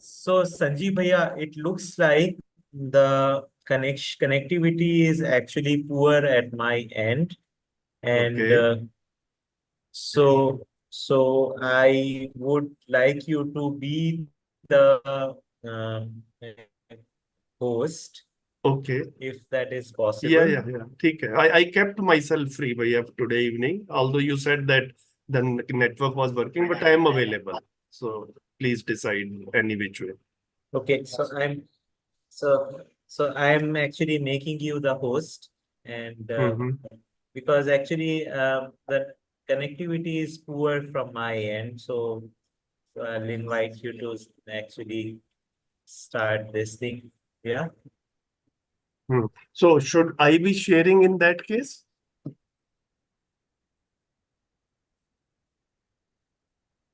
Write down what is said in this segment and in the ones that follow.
So Sanjeev Bhaiya, it looks like the connectivity is actually poor at my end, and Okay. so I would like you to be the uh, host, Okay. if that is Yeah, possible. yeah, yeah. ठीक है. I kept myself free bhaiya today evening, although you said that the network was working, but I am available. So please decide any which way. Okay, so I'm actually making you the host, and Mm-hmm. because actually the connectivity is poor from my end, so I'll invite you to actually start this thing. Yeah. Hmm. So should I be sharing in that case?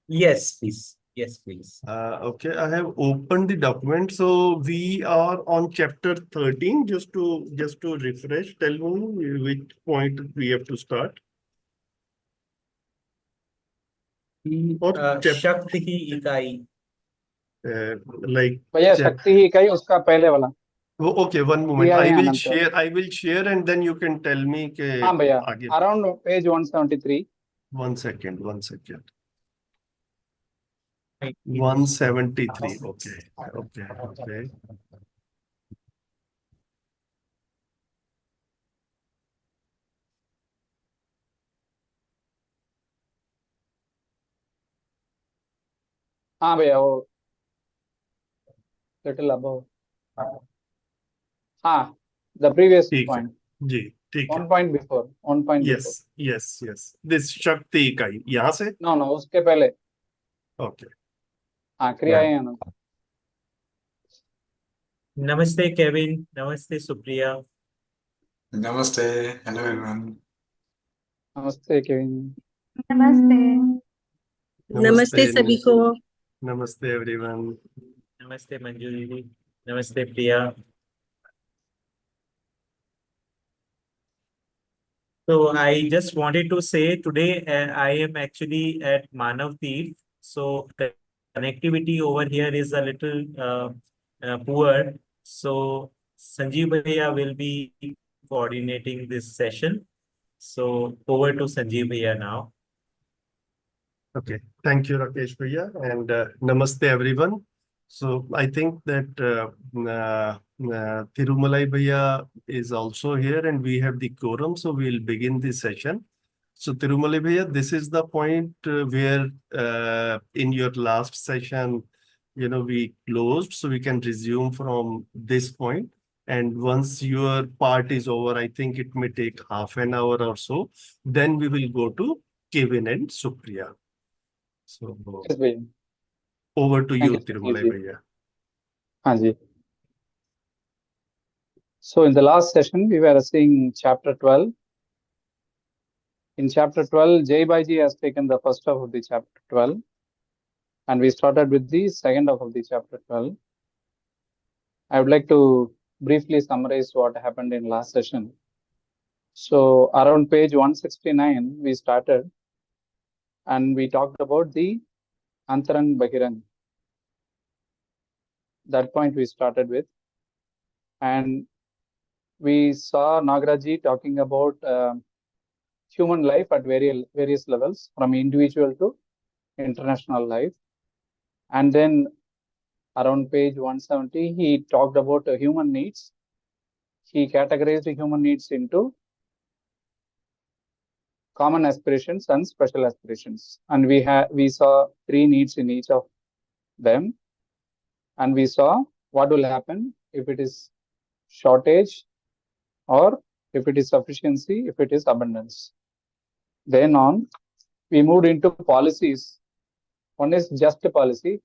Yes, please. Yes, please. Okay, I have opened the document. So we are on chapter 13. Just to refresh, tell me which point we have to start. Or chap शक्ति की इकाई. like भैया chap शक्ति ही इकाई उसका पहले वाला Oh, okay, one moment. क्रिया I है will Anant. share. I will share, and then you can tell me के हाँ भैया, आगे. Around page 173. 1 second. 1 second. 173. Okay. Okay. Okay. हाँ भैया वो लिटिल अबव. हाँ, द प्रीवियस ठीक है पॉइंट, जी. ठीक है. One point before. Yes. Yes. Yes. This शक्ति इकाई यहाँ से. नो नो, उसके पहले. Okay. हाँ, क्रिया है अनंत. नमस्ते केविन. नमस्ते सुप्रिया. Namaste. Hello, everyone. नमस्ते केविन. नमस्ते. नमस्ते सभी को. नमस्ते everyone. नमस्ते मंजू दीदी. नमस्ते प्रिया. So I just wanted to say today I am actually at Manavdeep. So connectivity over here is a little poor. So Sanjeev Bhaiya will be coordinating this session. So over to Sanjeev Bhaiya now. Okay, thank you, Rakesh Bhaiya, and namaste everyone. So I think that Thirumalai Bhaiya is also here, and we have the quorum, so we'll begin this session. So Thirumalai Bhaiya, this is the point where in your last session, we closed, so we can resume from this point. And once your part is over, I think it may take half an hour or so. Then we will go to Kevin and Supriya. So Yes भैया. over to you, Thank you, Thirumalai ji. Bhaiya. हाँ जी. So in the last session we were seeing chapter 12. In chapter 12, Jai Bhaiji has taken the first half of the chapter 12, and we started with the second half of the chapter 12. I would like to briefly summarize what happened in last session. So around page 169, we started and we talked about the Antarang Bahirang. That point we started with. And we saw Nagaraji talking about human life at various levels, from individual to international life. And then around page 170, he talked about human needs. He categorized human needs into common aspirations and special aspirations. And we saw 3 needs in each of them. And we saw what will happen if it is shortage, or if it is sufficiency, if it is abundance. Then on, we moved into policies. One is just policy,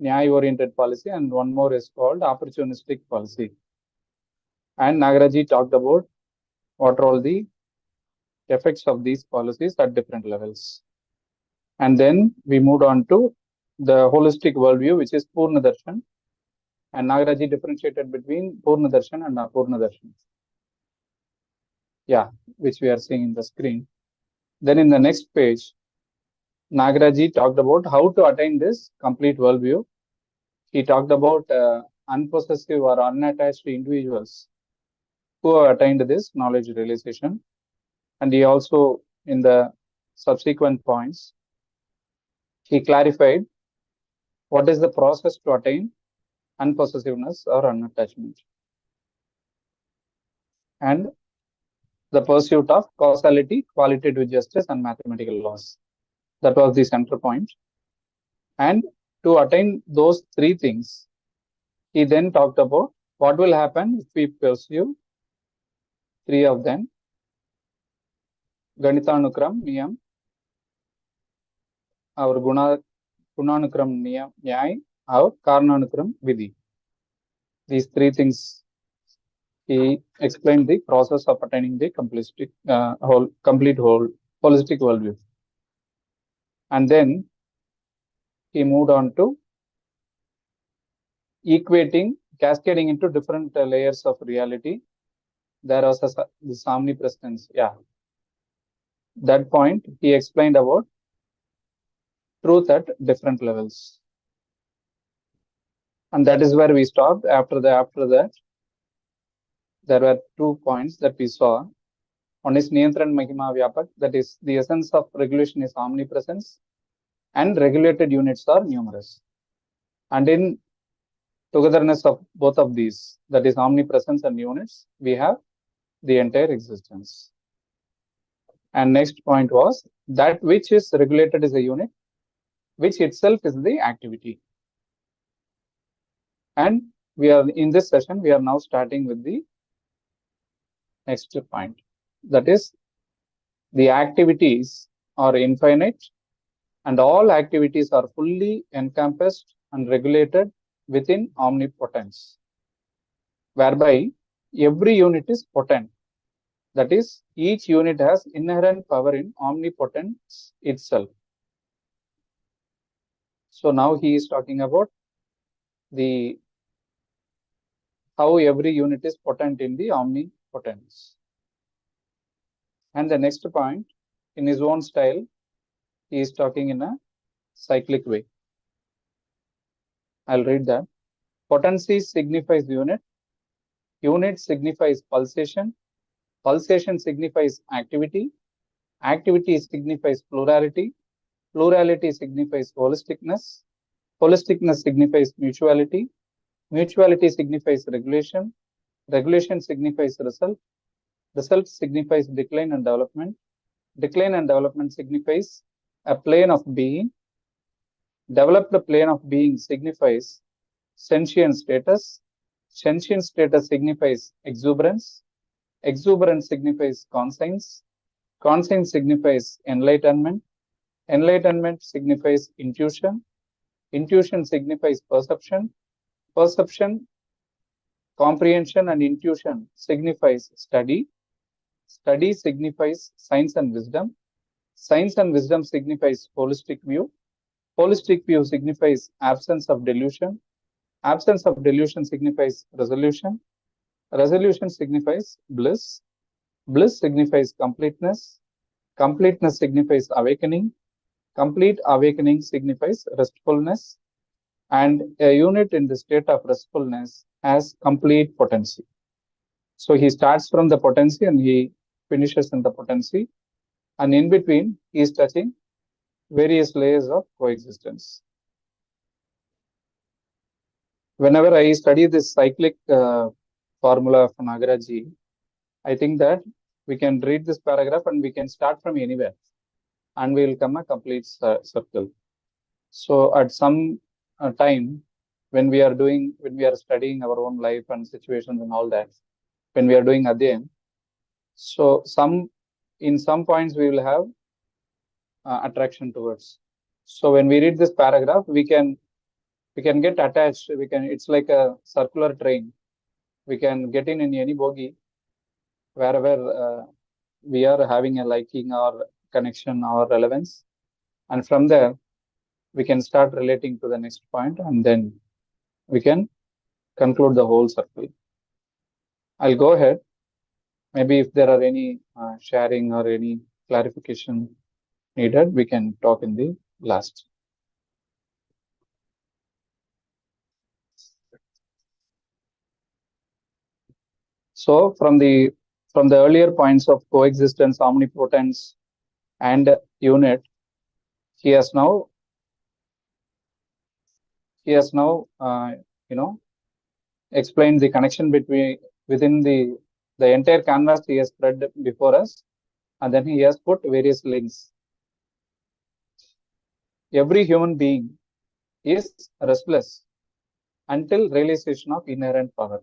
Nyaya-oriented policy, and one more is called opportunistic policy. And Nagaraji talked about what are all the effects of these policies at different levels. And then we moved on to the holistic worldview, which is Purna Darshan. And Nagaraji differentiated between Purna Darshan and Apurna Darshan. Yeah, which we are seeing in the screen. Then in the next page, Nagaraji talked about how to attain this complete worldview. he talked about unpossessive or unattached individuals who have attained this knowledge realization. And he also, in the subsequent points, he clarified what is the process to attain unpossessiveness or unattachment, and the pursuit of causality, qualitative justice, and mathematical laws. That was the center point. And to attain those three things, he then talked about what will happen if we pursue three of them: Ganitanukram Niyam, our Gunanukram Niyam Nyay, our Karnanukram Vidhi. These three things, he explained the process of attaining the complete holistic worldview. And then he moved on to cascading into different layers of reality. There was this omnipresence. Yeah. That point, he explained about truth at different levels. And that is where we stopped. After that, there were 2 points that we saw. One is Niyantran Mahima Vyapak, that is the essence of regulation is omnipresence, and regulated units are numerous. And in togetherness of both of these, that is omnipresence and units, we have the entire existence. And next point was that which is regulated is a unit, which itself is the activity. And we are in this session, we are now starting with the next point. That is, the activities are infinite and all activities are fully encompassed and regulated within omnipotence, whereby every unit is potent. That is, each unit has inherent power in omnipotence itself. So now he is talking about how every unit is potent in the omnipotence. And the next point, in his own style, he is talking in a cyclic way. I'll read that. Potency signifies unit. Unit signifies pulsation. Pulsation signifies activity. Activity signifies plurality. Plurality signifies holisticness. Holisticness signifies mutuality. Mutuality signifies regulation. Regulation signifies result. Result signifies decline and development. Decline and development signifies a plane of being. Developed plane of being signifies sentient status. Sentient status signifies exuberance. Exuberance signifies conscience. Conscience signifies enlightenment. Enlightenment signifies intuition. Intuition signifies perception. Perception, comprehension, and intuition signifies study. Study signifies science and wisdom. Science and wisdom signifies holistic view. Holistic view signifies absence of delusion. Absence of delusion signifies resolution. Resolution signifies bliss. Bliss signifies completeness. Completeness signifies awakening. Complete awakening signifies restfulness. And a unit in the state of restfulness has complete potency. So he starts from the potency and he finishes in the potency. And in between, he is touching various layers of coexistence. Whenever I study this cyclic formula of Nagaraji, I think that we can read this paragraph and we can start from anywhere and we will come a complete circle. So at some time when we are studying our own life and situations and all that, when we are doing Adhyayam, so in some points we will have attraction towards. So when we read this paragraph, we can get attached. It's like a circular train. We can get in any bogie wherever we are having a liking or connection or relevance, and from there we can start relating to the next point, and then we can conclude the whole circle. I'll go ahead. Maybe if there are any sharing or any clarification needed, we can talk in the last. So from the earlier points of coexistence, omnipotence, and unit, he has now explained the connection within the entire canvas he has spread before us, and then he has put various links. Every human being is restless until realization of inherent power.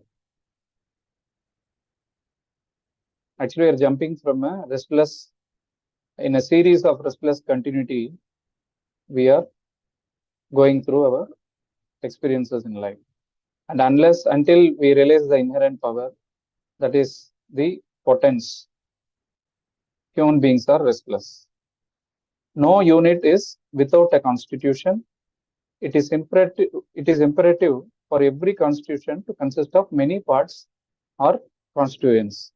Actually, we are jumping from a restless, in a series of restless continuity, we are going through our experiences in life. And until we realize the inherent power, that is the potence, human beings are restless. No unit is without a constitution. It is imperative for every constitution to consist of many parts or constituents.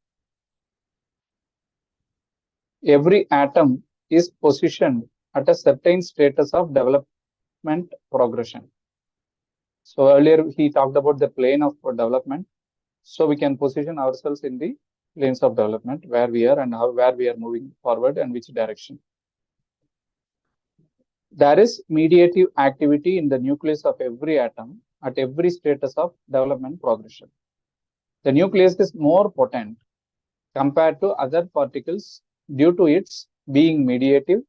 Every atom is positioned at a certain status of development progression. So earlier he talked about the plane of development. So we can position ourselves in the planes of development, where we are and where we are moving forward and which direction. There is mediative activity in the nucleus of every atom at every status of development progression. The nucleus is more potent compared to other particles due to its being mediative,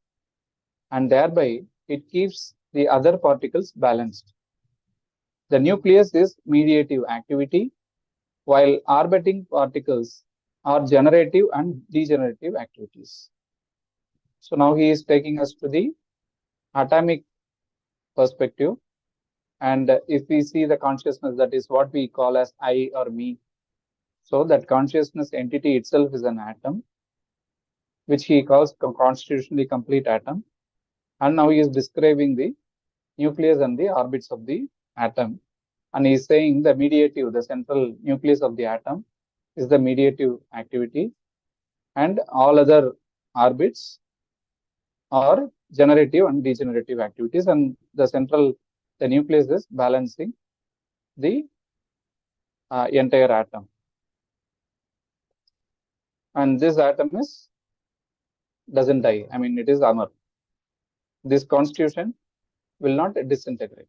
and thereby it keeps the other particles balanced. The nucleus is mediative activity, while orbiting particles are generative and degenerative activities. So now he is taking us to the atomic perspective. And if we see the consciousness, that is what we call as I or me. So that consciousness entity itself is an atom, which he calls constitutionally complete atom. And now he is describing the nucleus and the orbits of the atom. And he is saying the mediative, the central nucleus of the atom is the mediative activity, and all other orbits are generative and degenerative activities, and the nucleus is balancing the entire atom. And this atom doesn't die. I mean, it is Amar. This constitution will not disintegrate,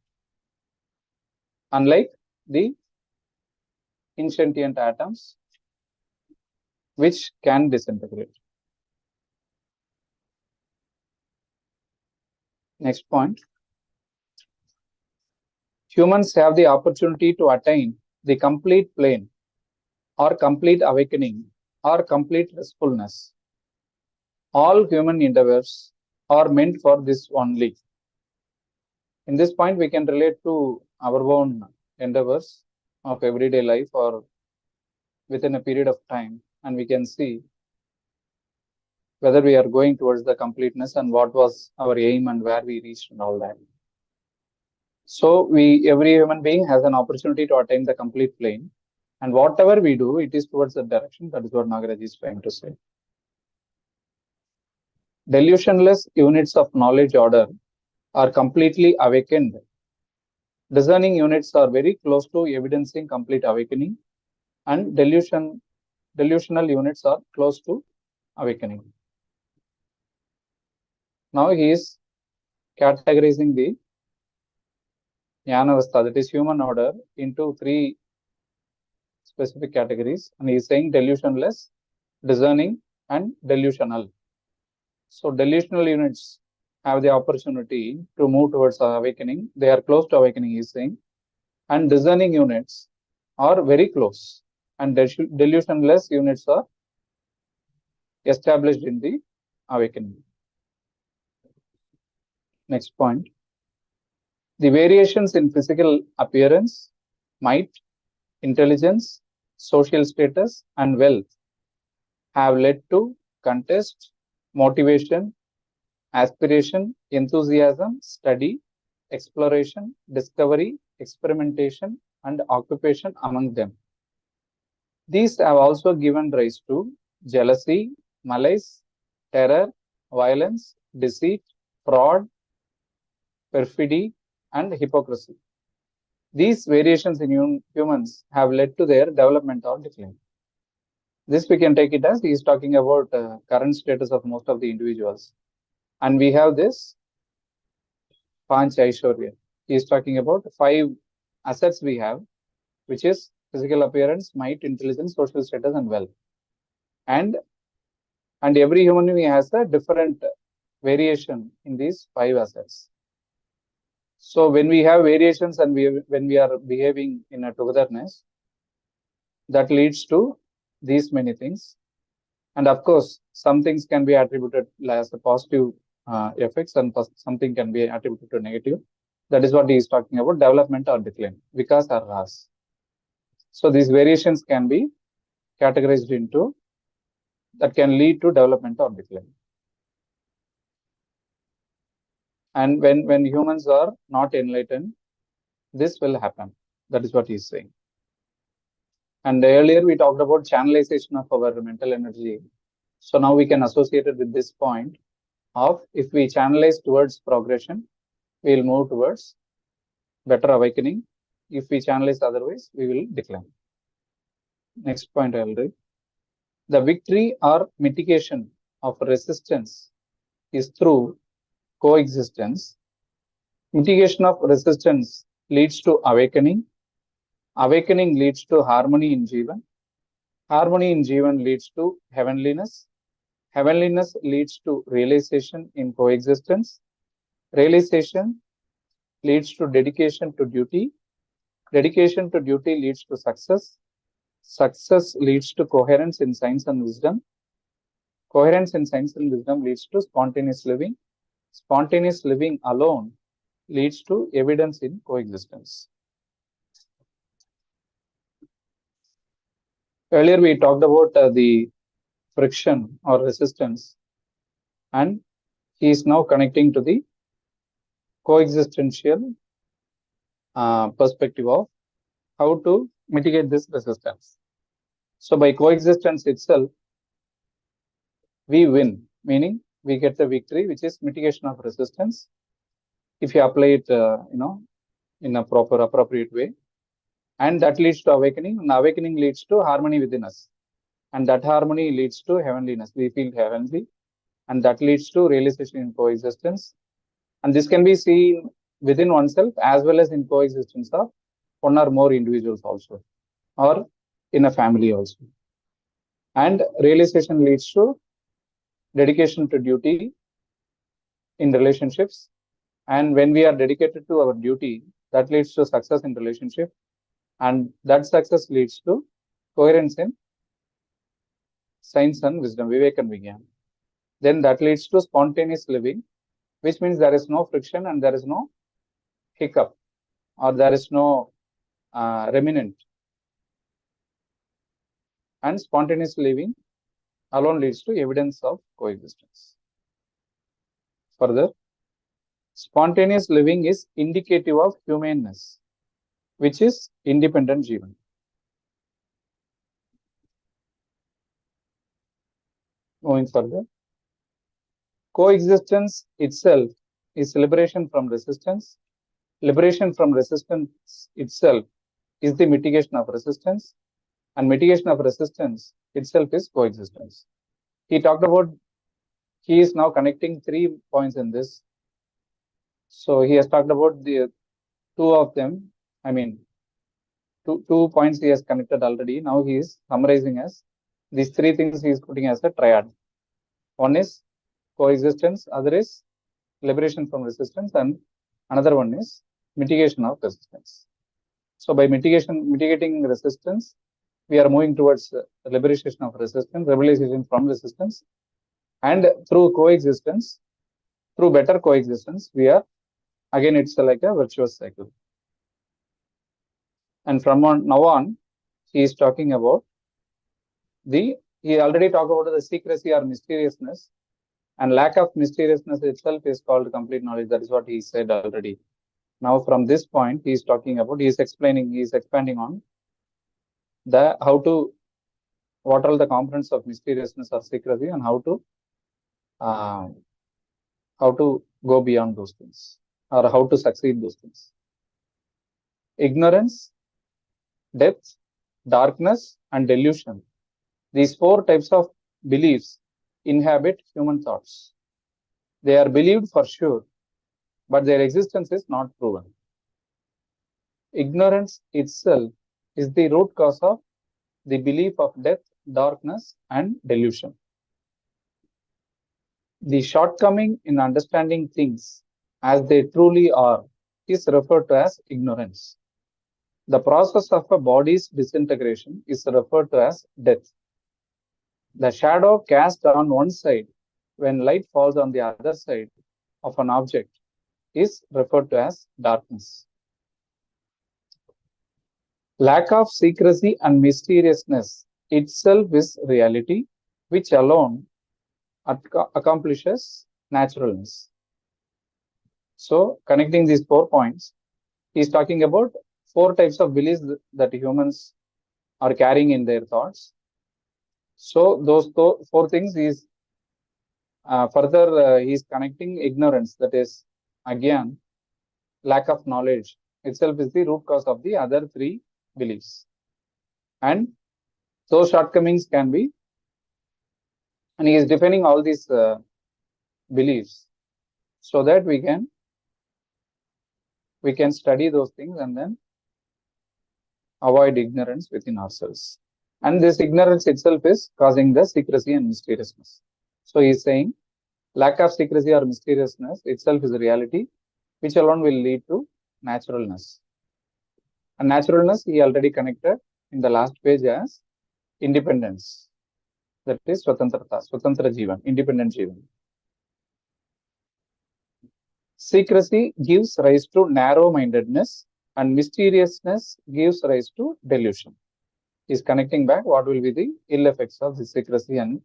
unlike the insentient atoms, which can disintegrate. Next point. Humans have the opportunity to attain the complete plane, or complete awakening, or complete restfulness. All human endeavors are meant for this only. In this point, we can relate to our own endeavors of everyday life or within a period of time, and we can see whether we are going towards the completeness and what was our aim and where we reached and all that. So every human being has an opportunity to attain the complete plane, and whatever we do, it is towards that direction. That is what Nagaraj is trying to say. Delusionless units of knowledge order are completely awakened. Discerning units are very close to evidencing complete awakening, and delusional units are close to awakening. Now he is categorizing the Jnanavastha, that is human order, into three specific categories, and he is saying delusionless, discerning, and delusional. So delusional units have the opportunity to move towards awakening. They are close to awakening, he is saying. And discerning units are very close. And delusionless units are established in the awakening. Next point. The variations in physical appearance, might, intelligence, social status, and wealth have led to contest, motivation, aspiration, enthusiasm, study, exploration, discovery, experimentation, and occupation among them. These have also given rise to jealousy, malice, terror, violence, deceit, fraud, perfidy, and hypocrisy. These variations in humans have led to their development or decline. This we can take it as he is talking about current status of most of the individuals. And we have this Panch Aishwarya. He is talking about 5 assets we have, which is physical appearance, might, intelligence, social status, and wealth. And every human being has a different variation in these 5 assets. So when we have variations and when we are behaving in a togetherness, that leads to these many things. And of course, some things can be attributed as a positive effects, and something can be attributed to negative. That is what he is talking about, development or decline, vikas or ras. So these variations can be categorized into that can lead to development or decline. And when humans are not enlightened, this will happen. That is what he is saying. And earlier we talked about channelization of our mental energy. So now we can associate it with this point of if we channelize towards progression, we will move towards better awakening. If we channelize otherwise, we will decline. Next point I will read. The victory or mitigation of resistance is through coexistence. Mitigation of resistance leads to awakening. Awakening leads to harmony in Jivan. Harmony in Jivan leads to heavenliness. Heavenliness leads to realization in coexistence. Realization leads to dedication to duty. Dedication to duty leads to success. Success leads to coherence in science and wisdom. Coherence in science and wisdom leads to spontaneous living. Spontaneous living alone leads to evidence in coexistence. Earlier we talked about the friction or resistance, and he is now connecting to the coexistential perspective of how to mitigate this resistance. So by coexistence itself, we win, meaning we get the victory, which is mitigation of resistance. If you apply it, in a proper, appropriate way, and that leads to awakening, and awakening leads to harmony within us, and that harmony leads to heavenliness. We feel heavenly, and that leads to realization in coexistence. And this can be seen within oneself as well as in coexistence of one or more individuals also, or in a family also. And realization leads to dedication to duty in relationships. And when we are dedicated to our duty, that leads to success in relationship. And that success leads to coherence in science and wisdom, Vivek and Vigyan. Then that leads to spontaneous living, which means there is no friction and there is no hiccup, or there is no remnant. And spontaneous living alone leads to evidence of coexistence. Further, spontaneous living is indicative of humaneness, which is independent Jivan. Moving further, coexistence itself is liberation from resistance. Liberation from resistance itself is the mitigation of resistance, and mitigation of resistance itself is coexistence. He talked about, he is now connecting 3 points in this. So he has talked about the 2 of them. I mean, two points he has connected already. Now he is summarizing as these 3 things he is putting as a triad. One is coexistence, other is liberation from resistance, and another one is mitigation of resistance. So by mitigating resistance, we are moving towards liberation of resistance, revelation from resistance, and through coexistence, through better coexistence, we are, again, it's like a virtuous cycle. And from now on, he is talking about he already talked about the secrecy or mysteriousness, and lack of mysteriousness itself is called complete knowledge. That is what he said already. Now from this point, he is talking about, he is expanding on what are the components of mysteriousness or secrecy, and how to go beyond those things, or how to succeed those things. Ignorance, depth, darkness, and delusion These four types of beliefs inhabit human thoughts. They are believed for sure, but their existence is not proven. Ignorance itself is the root cause of the belief of death, darkness, and delusion. The shortcoming in understanding things as they truly are is referred to as ignorance. The process of a body's disintegration is referred to as death. The shadow cast on one side when light falls on the other side of an object is referred to as darkness. Lack of secrecy and mysteriousness itself is reality, which alone accomplishes naturalness. So, connecting these 4 points, he's talking about 4 types of beliefs that humans are carrying in their thoughts. So, those 4 things is further he's connecting ignorance, that is, again, lack of knowledge itself is the root cause of the other 3 beliefs. And those shortcomings can be, and he is defining all these beliefs so that we can study those things and then avoid ignorance within ourselves. And this ignorance itself is causing the secrecy and mysteriousness. So he is saying lack of secrecy or mysteriousness itself is a reality, which alone will lead to naturalness. And naturalness he already connected in the last page as independence. That is Swatantrata, Swatantra Jivan, independent Jivan. Secrecy gives rise to narrow-mindedness and mysteriousness gives rise to delusion. Is connecting back what will be the ill effects of the secrecy and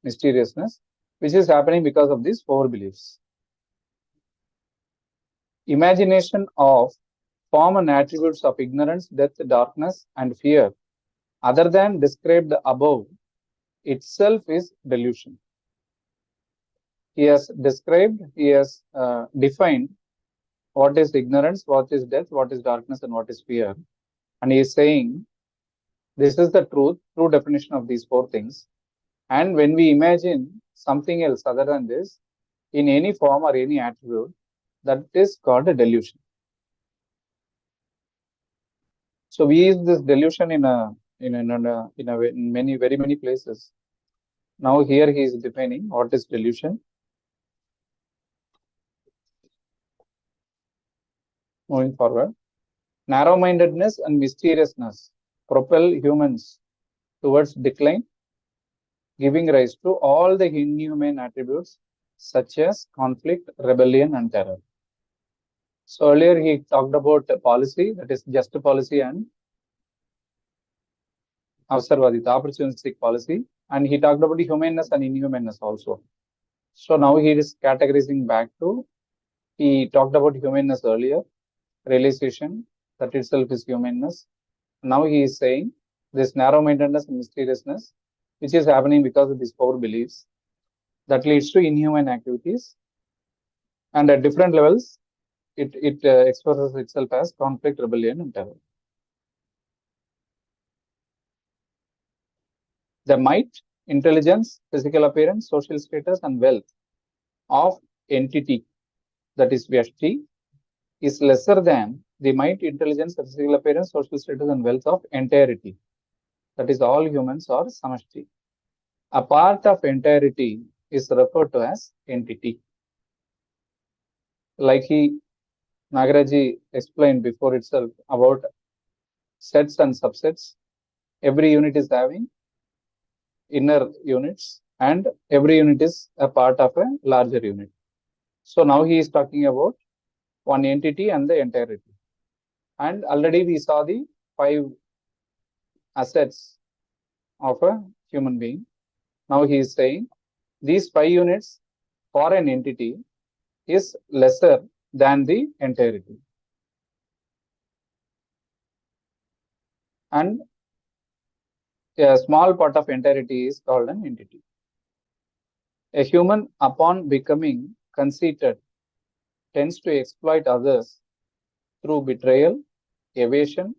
mysteriousness, which is happening because of these 4 beliefs. Imagination of form and attributes of ignorance, death, darkness, and fear, other than described above, itself is delusion. He has described, he has defined what is ignorance, what is death, what is darkness, and what is fear. And he is saying, this is the true definition of these 4 things. And when we imagine something else other than this, in any form or any attribute, that is called a delusion. So we use this delusion in very many places. Now here he is defining what is delusion. Moving forward, narrow-mindedness and mysteriousness propel humans towards decline, giving rise to all the inhuman attributes such as conflict, rebellion, and terror. So earlier he talked about policy, that is just policy and avasarvadita, opportunistic policy, and he talked about humanness and inhumanness also. So now he is categorizing back to, he talked about humanness earlier, realization that itself is humanness. Now he is saying this narrow-mindedness and mysteriousness, which is happening because of these 4 beliefs, that leads to inhuman activities, and at different levels, it expresses itself as conflict, rebellion, and terror. The might, intelligence, physical appearance, social status, and wealth of entity, that is Vyashti, is lesser than the might, intelligence, physical appearance, social status, and wealth of entirety, that is all humans or Samashti. A part of entirety is referred to as entity. Like Nagaraji explained before itself about sets and subsets. Every unit is having inner units and every unit is a part of a larger unit. So now he is talking about one entity and the entirety. And already we saw the 5 assets of a human being. Now he is saying these 5 units for an entity is lesser than the entirety. And a small part of entirety is called an entity. A human, upon becoming conceited, tends to exploit others through betrayal, evasion,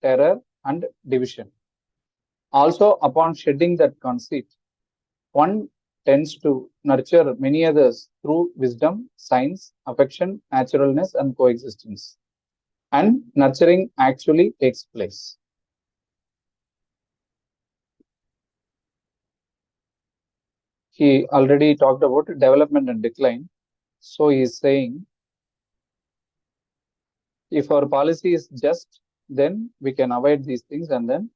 terror, and division. Also, upon shedding that conceit, one tends to nurture many others through wisdom, science, affection, naturalness, and coexistence. And nurturing actually takes place. He already talked about development and decline. So he is saying, if our policy is just, then we can avoid these things, and then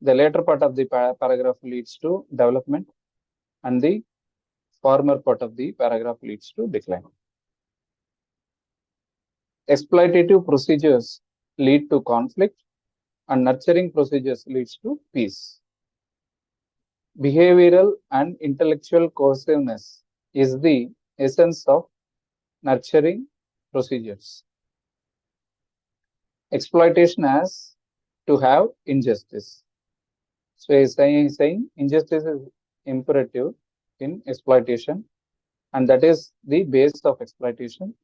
the later part of the paragraph leads to development, and the former part of the paragraph leads to decline. Exploitative procedures lead to conflict, and nurturing procedures leads to peace. Behavioral and intellectual cohesiveness is the essence of nurturing procedures. Exploitation has to have injustice. So he's saying injustice is imperative in exploitation, and that is the base of exploitation.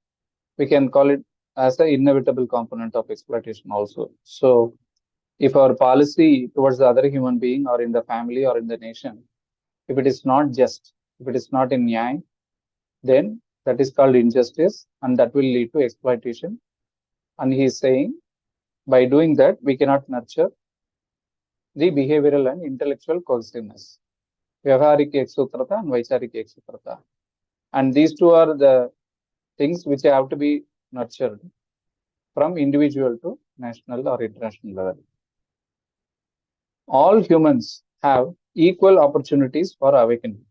We can call it as an inevitable component of exploitation also. So if our policy towards the other human being or in the family or in the nation, if it is not just, if it is not in nyaya, then that is called injustice, and that will lead to exploitation. And he is saying, by doing that, we cannot nurture the behavioral and intellectual cohesiveness. Vyavharik eksutrata and Vaicharik eksutrata. And these two are the things which have to be nurtured from individual to national or international level. All humans have equal opportunities for awakening.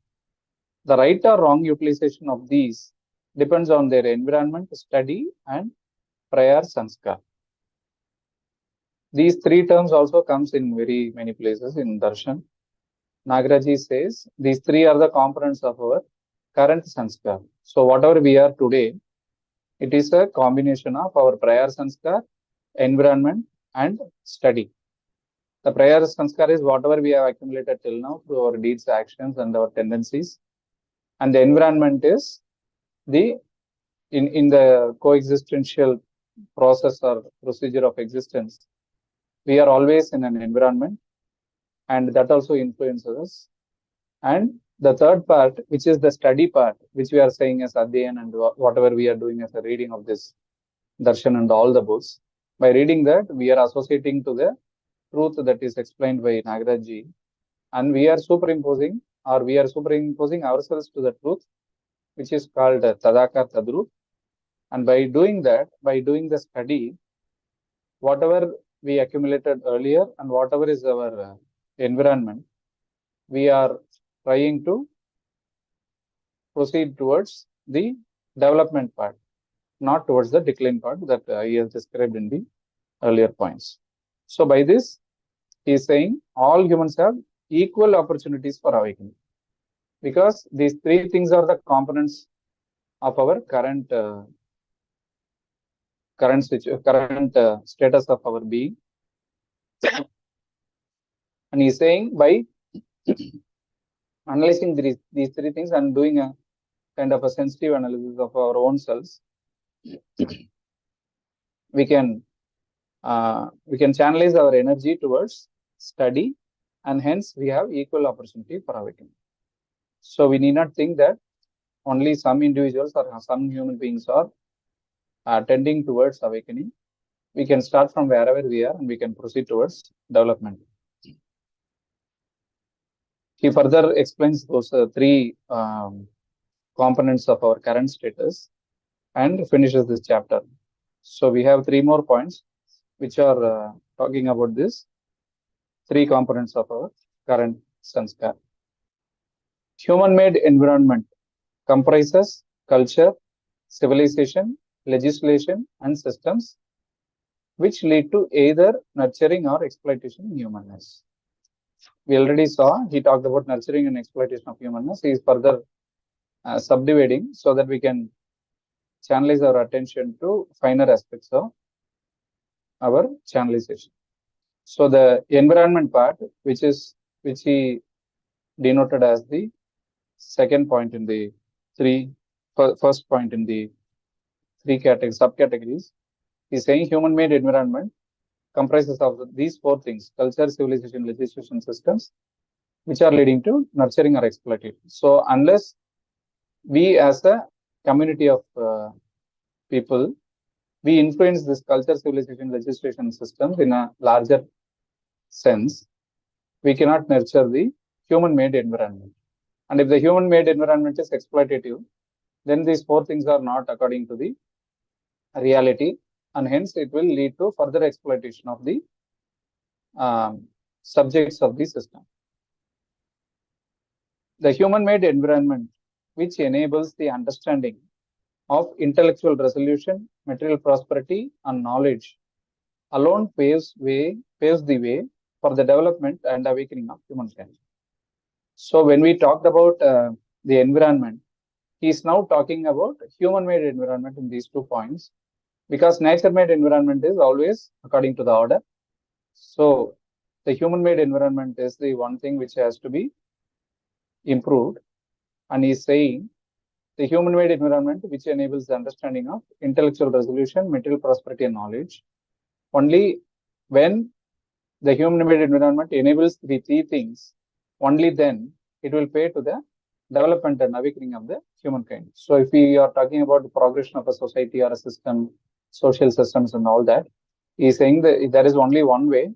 The right or wrong utilization of these depends on their environment, study, and prior sanskar. These three terms also comes in very many places in Darshan. Nagaraji says these three are the components of our current sanskar. So whatever we are today, it is a combination of our prior sanskar, environment, and study. The prior sanskar is whatever we have accumulated till now through our deeds, actions, and our tendencies. And the environment is the in the coexistential process or procedure of existence. We are always in an environment, and that also influences us. And the third part, which is the study part, which we are saying as Adhyayan and whatever we are doing as a reading of this Darshan and all the books, by reading that, we are associating to the truth that is explained by Nagaraji, and we are superimposing ourselves to the truth, which is called Tadakar Tadrup. And by doing that, by doing the study, whatever we accumulated earlier and whatever is our environment, we are trying to proceed towards the development part, not towards the decline part that he has described in the earlier points. So by this, he is saying all humans have equal opportunities for awakening, because these three things are the components of our current status of our being. And he's saying by analyzing these three things and doing a kind of a sensitive analysis of our own selves, we can channelize our energy towards study, and hence we have equal opportunity for awakening. So we need not think that only some individuals or some human beings are tending towards awakening. We can start from wherever we are and we can proceed towards development. He further explains those three components of our current status and finishes this chapter. So we have three more points which are talking about this three components of our current sanskar. Human-made environment comprises culture, civilization, legislation, and systems which lead to either nurturing or exploitation in humanness. We already saw, he talked about nurturing and exploitation of humanness. He is further subdividing so that we can channelize our attention to finer aspects of our channelization. So the environment part, which he denoted as the second point in the first point in the three subcategories, he's saying human-made environment comprises of these four things: culture, civilization, legislation systems, which are leading to nurturing or exploitation. So unless we as a community of people, we influence this culture, civilization, legislation systems in a larger sense, we cannot nurture the human-made environment. And if the human-made environment is exploitative, then these four things are not according to the reality, and hence it will lead to further exploitation of the subjects of the system. The human-made environment, which enables the understanding of intellectual resolution, material prosperity, and knowledge, alone paves the way for the development and awakening of humankind. So when we talked about the environment, he is now talking about human-made environment in these 2 points, because nature-made environment is always according to the order. So the human-made environment is the one thing which has to be improved, and he is saying the human-made environment which enables the understanding of intellectual resolution, material prosperity, and knowledge. Only when the human-made environment enables the three things, only then it will pay to the development and awakening of the humankind. So if we are talking about the progression of a society or a system, social systems and all that, he is saying that there is only one way,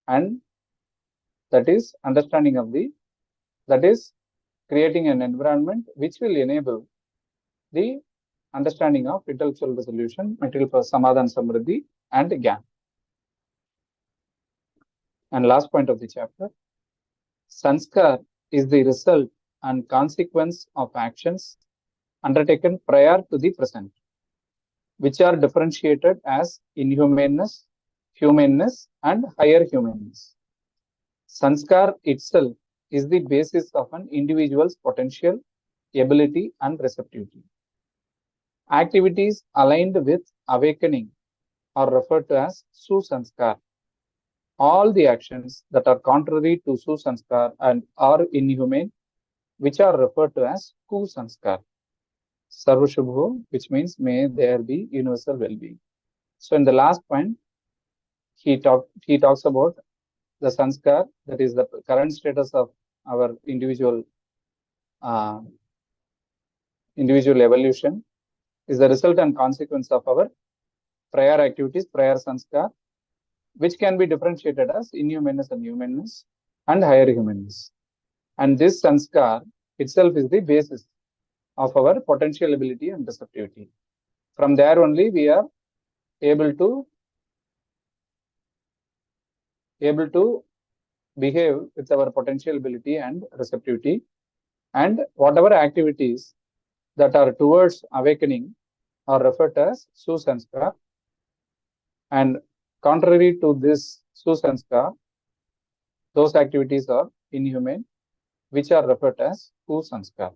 and that is understanding of that is creating an environment which will enable the understanding of intellectual resolution, material samadhan, samriddhi, and gyan. And last point of the chapter, sanskar is the result and consequence of actions undertaken prior to the present, which are differentiated as inhumaneness, humanness, and higher humanness. Sanskar itself is the basis of an individual's potential, ability, and receptivity. Activities aligned with awakening are referred to as susanskar. All the actions that are contrary to susanskar and are inhumane, which are referred to as kusanskar. Sarvashubho, which means may there be universal well-being. So in the last point, he talks about the sanskar, that is the current status of our individual evolution, is the result and consequence of our prior activities, prior sanskar, which can be differentiated as inhumanness and humanness and higher humanness. And this sanskar itself is the basis of our potential ability and receptivity. From there only we are able to behave with our potential ability and receptivity, and whatever activities that are towards awakening are referred to as susanskar, and contrary to this susanskar, those activities are inhumane, which are referred to as kusanskar.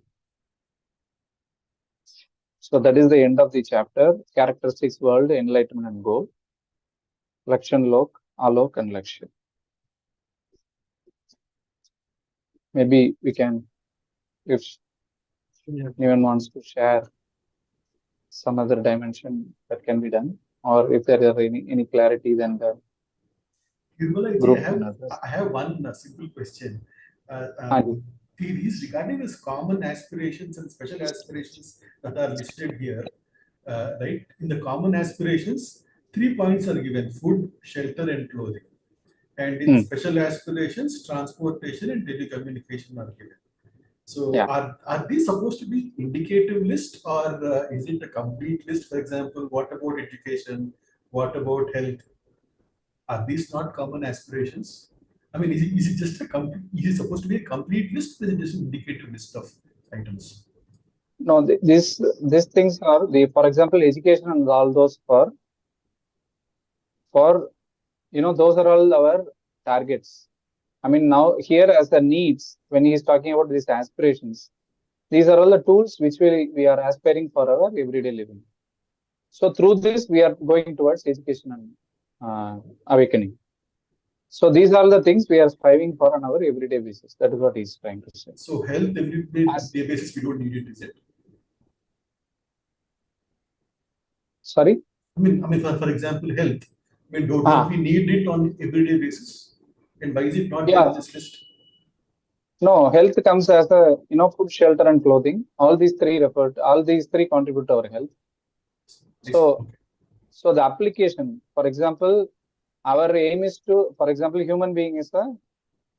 So that is the end of the chapter. Characteristics, world, enlightenment and goal. Lakshan, Lok, Alok and Lakshya. Maybe we can, if anyone wants to share some other dimension that can be done, or if there are any clarity, then the group can address. I have one simple question. Is regarding this common aspirations and special aspirations that are listed here, right? In the common aspirations, 3 points are given: food, shelter, and clothing. And in special aspirations, transportation and telecommunication are given. So are these supposed to be indicative list, or is it a complete list? For example, what about education? What about health? Are these not common aspirations? I mean, is it just a complete? Is it supposed to be a complete list, or is it just an indicative list of items? No, these things are the, for example, education and all those for those are all our targets. I mean, now here as the needs, when he is talking about these aspirations, these are all the tools which we are aspiring for our everyday living. So through this, we are going towards education and awakening. So these are the things we are striving for on our everyday basis. That is what he's trying to say. So health everyday basis, we don't need it, is it? Sorry? I mean, for example, health. I mean, don't we need it on everyday basis? And why is it not there in this list? No, health comes as a food, shelter, and clothing. All these three contribute to our health. So the application, for example, our aim is to, for example, human being is a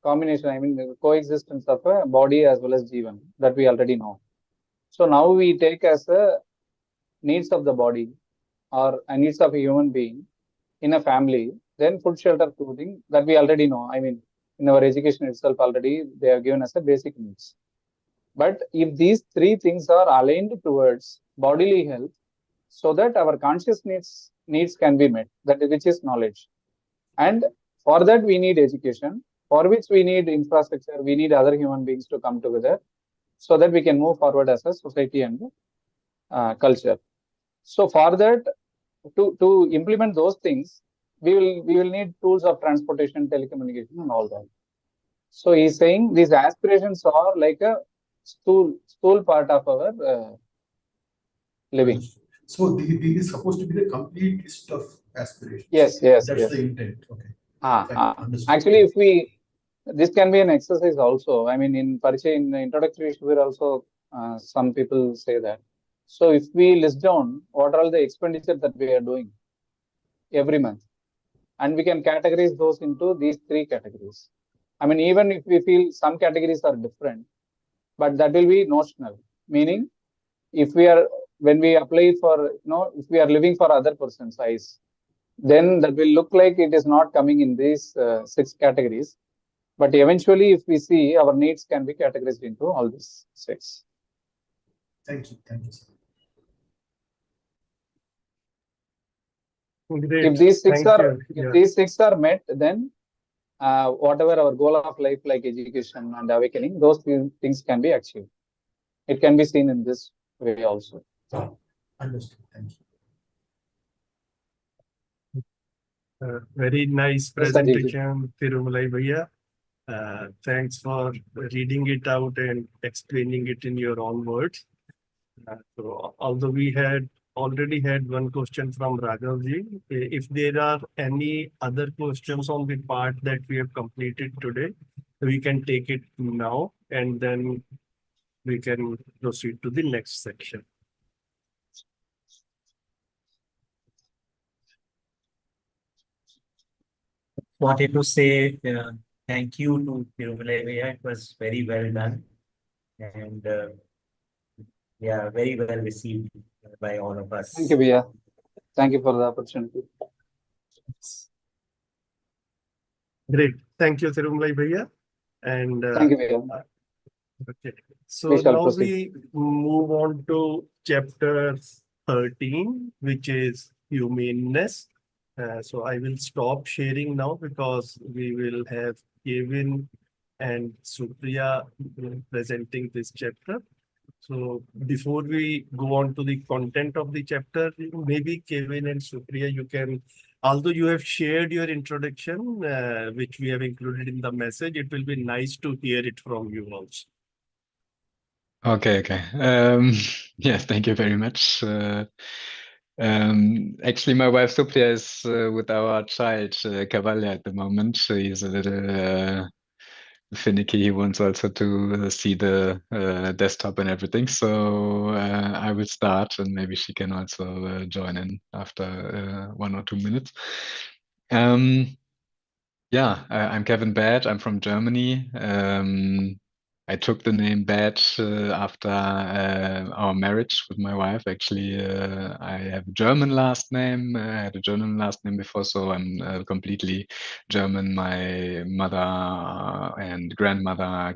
combination. I mean, the coexistence of a body as well as Jivan that we already know. So now we take as a needs of the body or a needs of a human being in a family, then food, shelter, clothing that we already know. I mean, in our education itself already, they are given as a basic needs. But if these three things are aligned towards bodily health, so that our conscious needs can be met, that which is knowledge. And for that, we need education, for which we need infrastructure, we need other human beings to come together so that we can move forward as a society and culture. So for that, to implement those things, we will need tools of transportation, telecommunication, and all that. So he's saying these aspirations are like a stool part of our living. So this is supposed to be the complete list of aspirations. Yes. That's the intent. Okay. Actually, this can be an exercise also. I mean, in the introductory Shivir also, some people say that. So if we list down what are all the expenditure that we are doing every month, and we can categorize those into these three categories. I mean, even if we feel some categories are different, but that will be notional, meaning when we apply for, if we are living for other person's eyes, then that will look like it is not coming in these 6 categories. But eventually, if we see, our needs can be categorized into all these 6. Thank you, sir. Great. If these six are met, then whatever our goal of life, like education and awakening, those things can be achieved. It can be seen in this way also. Understood. Thank you. Very nice presentation, Thirumalai bhaiya. Thanks for reading it out and explaining it in your own words. So although we had already had one question from Raghavji, if there are any other questions on the part that we have completed today, we can take it now and then we can proceed to the next section. Wanted to say thank you to Thirumalai bhaiya. It was very well done and very well received by all of us. Thank you, bhaiya. Thank you for the opportunity. Great. Thank you, Thirumalai bhaiya. And thank you, bhaiya. Okay. So now we move on to chapter 13, which is Humaneness. So I will stop sharing now because we will have Kevin and Supriya presenting this chapter. So before we go on to the content of the chapter, maybe Kevin and Supriya, you can, although you have shared your introduction, which we have included in the message, it will be nice to hear it from you also. Okay. Yes, thank you very much. Actually, my wife Supriya is with our child Cavalli at the moment. He's a little finicky. He wants also to see the desktop and everything. So I will start, and maybe she can also join in after 1 or 2 minutes. I'm Kevin Bad. I'm from Germany. I took the name Bad after our marriage with my wife. Actually, I have a German last name. I had a German last name before, so I'm completely German. My mother and grandmother,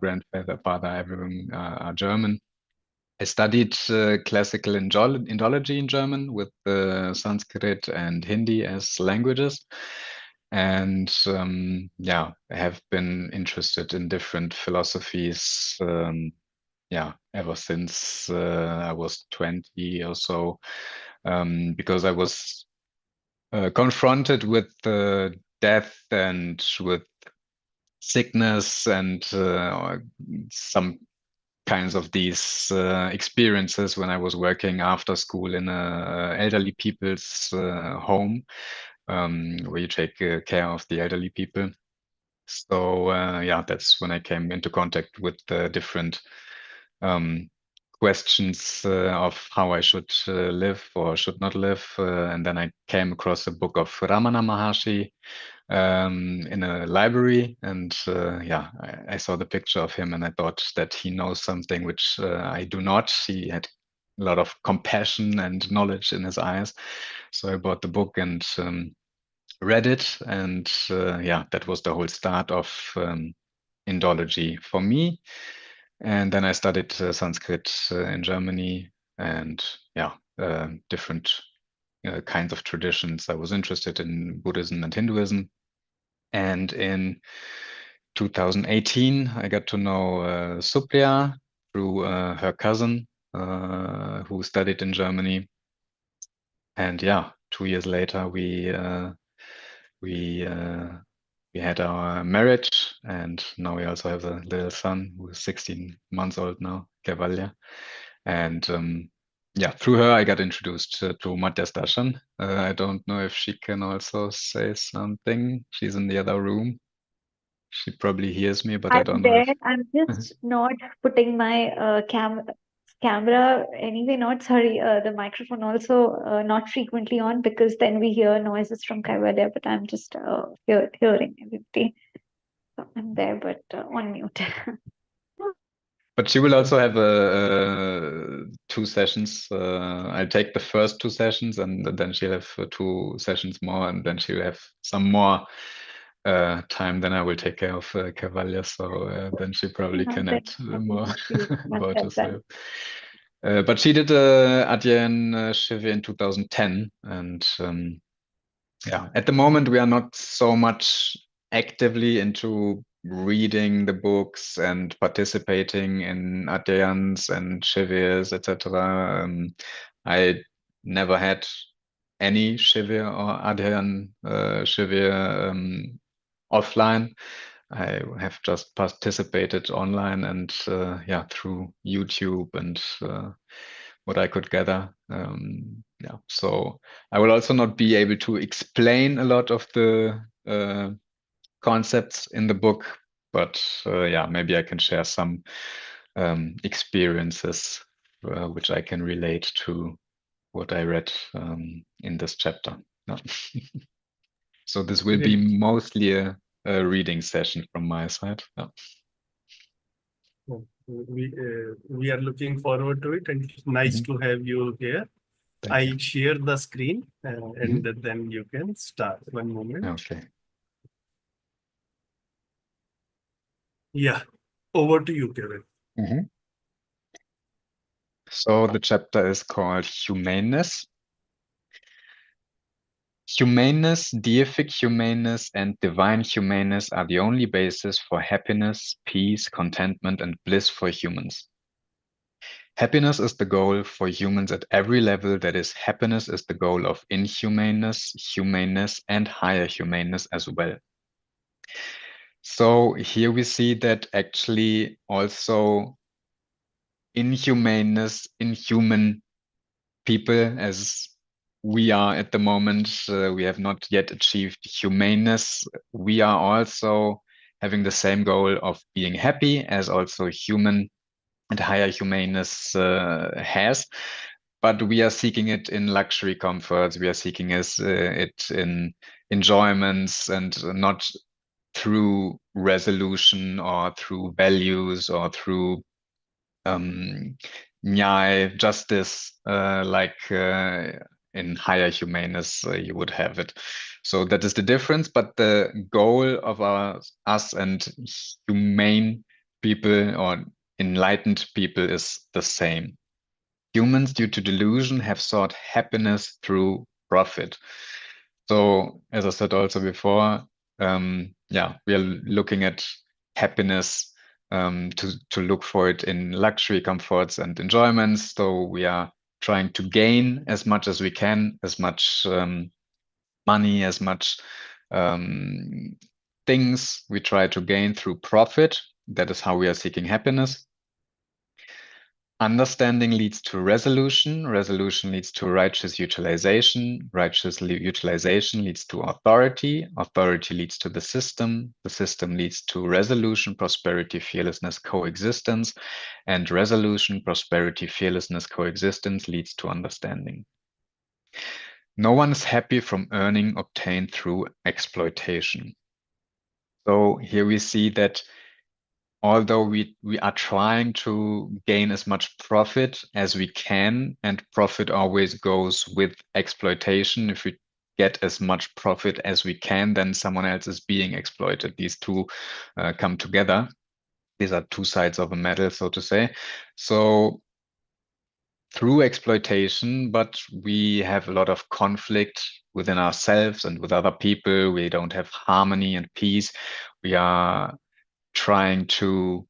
father, everyone are German. I studied classical Indology in German with Sanskrit and Hindi as languages. And I have been interested in different philosophies, ever since I was 20 or so, because I was confronted with death and with sickness and some kinds of these experiences when I was working after school in a elderly people's home. where you take care of the elderly people. So yeah, that's when I came into contact with the different questions of how I should live or should not live. And then I came across a book of Ramana Maharshi in a library, and yeah, I saw the picture of him, and I thought that he knows something which I do not. He had a lot of compassion and knowledge in his eyes, so I bought the book and read it, and yeah, that was the whole start of Indology for me. And then I studied Sanskrit in Germany, and yeah, different kinds of traditions. I was interested in Buddhism and Hinduism. And in 2018, I got to know Supriya through her cousin who studied in Germany. And yeah, 2 years later, we had our marriage, and now we also have a little son who is 16 months old now, Kevalya. And yeah, through her, I got introduced to Madhyasth Darshan. I don't know if she can also say something. She's in the other room. She probably hears me, but I I'm don't know there. if. I'm just not putting my camera anyway. Not sorry. The microphone also not frequently on, because then we hear noises from Kaivalya. But I'm just hearing everybody. So I'm there, but on mute. But she will also have 2 sessions. I'll take the first 2 sessions, and then she'll have 2 sessions more, and then she'll have some more time. Then I will take care of Cavalia, so then she probably Yeah, can then add maybe more she must about have done. herself. But she did Adyen Shiva in 2010, and yeah, at the moment we are not so much actively into reading the books and participating in Adhyans and Shivirs, etc. I never had any Shivir or Adhyan Shivir offline. I have just participated online and yeah, through YouTube and what I could gather. Yeah, so I will also not be able to explain a lot of the concepts in the book, but yeah, maybe I can share some experiences which I can relate to what I read in this chapter. Yeah. So this will be Great. mostly a reading session from my side. Yeah. We are looking forward to it, and it's nice to have you here. Thank you. I share the screen, and then you can start. One moment. Okay. Yeah, over to you, Kevin. So the chapter is called Humaneness. Humaneness, deific humaneness, and divine humaneness are the only basis for happiness, peace, contentment, and bliss for humans. Happiness is the goal for humans at every level. That is, happiness is the goal of inhumaneness, humaneness, and higher humaneness as well. So here we see that actually also inhumaneness, inhuman people as we are at the moment, we have not yet achieved humaneness. We are also having the same goal of being happy as also human and higher humaneness has. But we are seeking it in luxury comforts. We are seeking it in enjoyments and not through resolution or through values or through justice, like in higher humaneness you would have it. So that is the difference, but the goal of us and humane people or enlightened people is the same. Humans, due to delusion, have sought happiness through profit. So, as I said also before, yeah, we are looking at happiness to look for it in luxury comforts and enjoyments. So we are trying to gain as much as we can, as much money, as much things we try to gain through profit. That is how we are seeking happiness. Understanding leads to resolution. Resolution leads to righteous utilization. Righteous utilization leads to authority. Authority leads to the system. The system leads to resolution, prosperity, fearlessness, coexistence. And resolution, prosperity, fearlessness, coexistence leads to understanding. No one is happy from earning obtained through exploitation. So here we see that although we are trying to gain as much profit as we can, and profit always goes with exploitation. If we get as much profit as we can, then someone else is being exploited. These two come together. These are two sides of a medal, so to say. So through exploitation, but we have a lot of conflict within ourselves and with other people. We don't have harmony and peace. We are trying to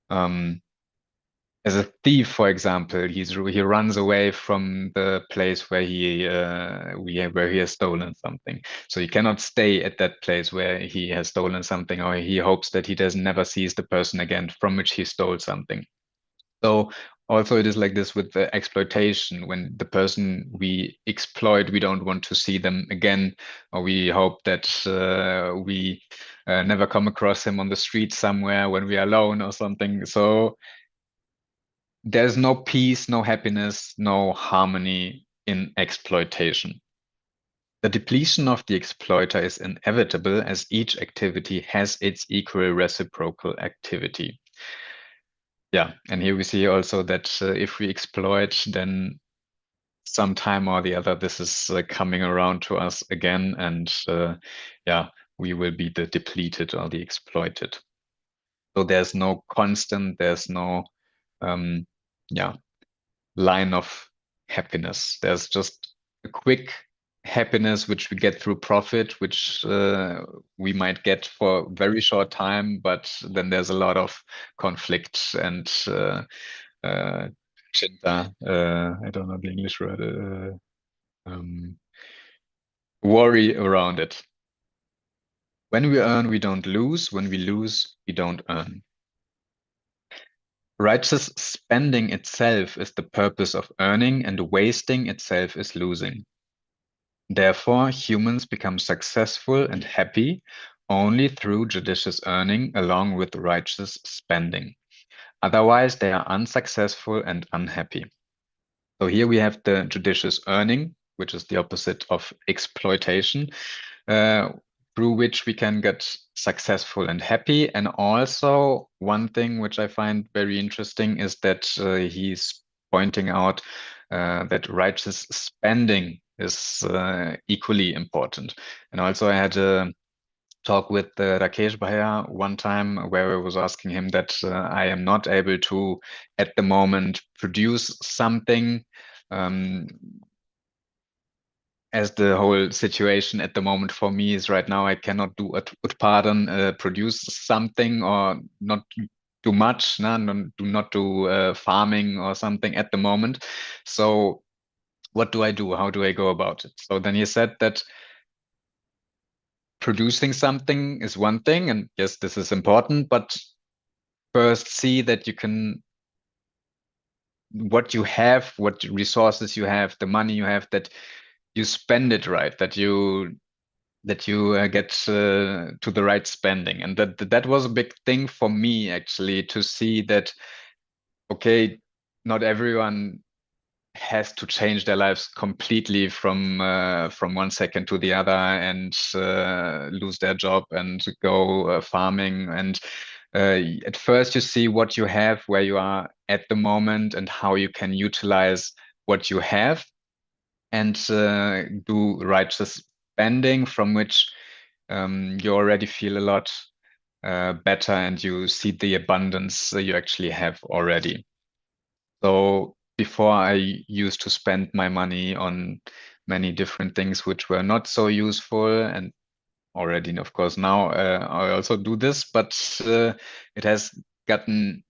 as a thief, for example, he runs away from the place where he has stolen something. So he cannot stay at that place where he has stolen something, or he hopes that he never sees the person again from which he stole something. So also it is like this with the exploitation. When the person we exploit, we don't want to see them again, or we hope that we never come across him on the street somewhere when we are alone or something. So there's no peace, no happiness, no harmony in exploitation. The depletion of the exploiter is inevitable, as each activity has its equal reciprocal activity. Yeah, and here we see also that if we exploit, then sometime or the other, this is coming around to us again, and yeah, we will be the depleted or the exploited. So there's no constant, there's no yeah, line of happiness. There's just a quick happiness which we get through profit, which we might get for a very short time, but then there's a lot of conflict and chinta, I don't know the English word, worry around it. When we earn, we don't lose. When we lose, we don't earn. Righteous spending itself is the purpose of earning, and wasting itself is losing. Therefore, humans become successful and happy only through judicious earning along with righteous spending. Otherwise, they are unsuccessful and unhappy. So here we have the judicious earning, which is the opposite of exploitation, through which we can get successful and happy. And also one thing which I find very interesting is that he's pointing out that righteous spending is equally important. And also I had a talk with Rakesh Bhaiya one time where I was asking him that I am not able to, at the moment, produce something as the whole situation at the moment for me is right now, I cannot do utpadan, produce something or not do much, do not do farming or something at the moment. So what do I do? How do I go about it? So then he said that producing something is one thing, and yes, this is important, but first see that you can, what you have, what resources you have, the money you have, that you spend it right, that you get to the right spending. And that was a big thing for me, actually, to see that, okay, not everyone has to change their lives completely from one second to the other and lose their job and go farming. And at first you see what you have, where you are at the moment, and how you can utilize what you have, and do righteous spending, from which you already feel a lot better, and you see the abundance you actually have already. So before, I used to spend my money on many different things which were not so useful, and already, of course, now I also do this, but it has gotten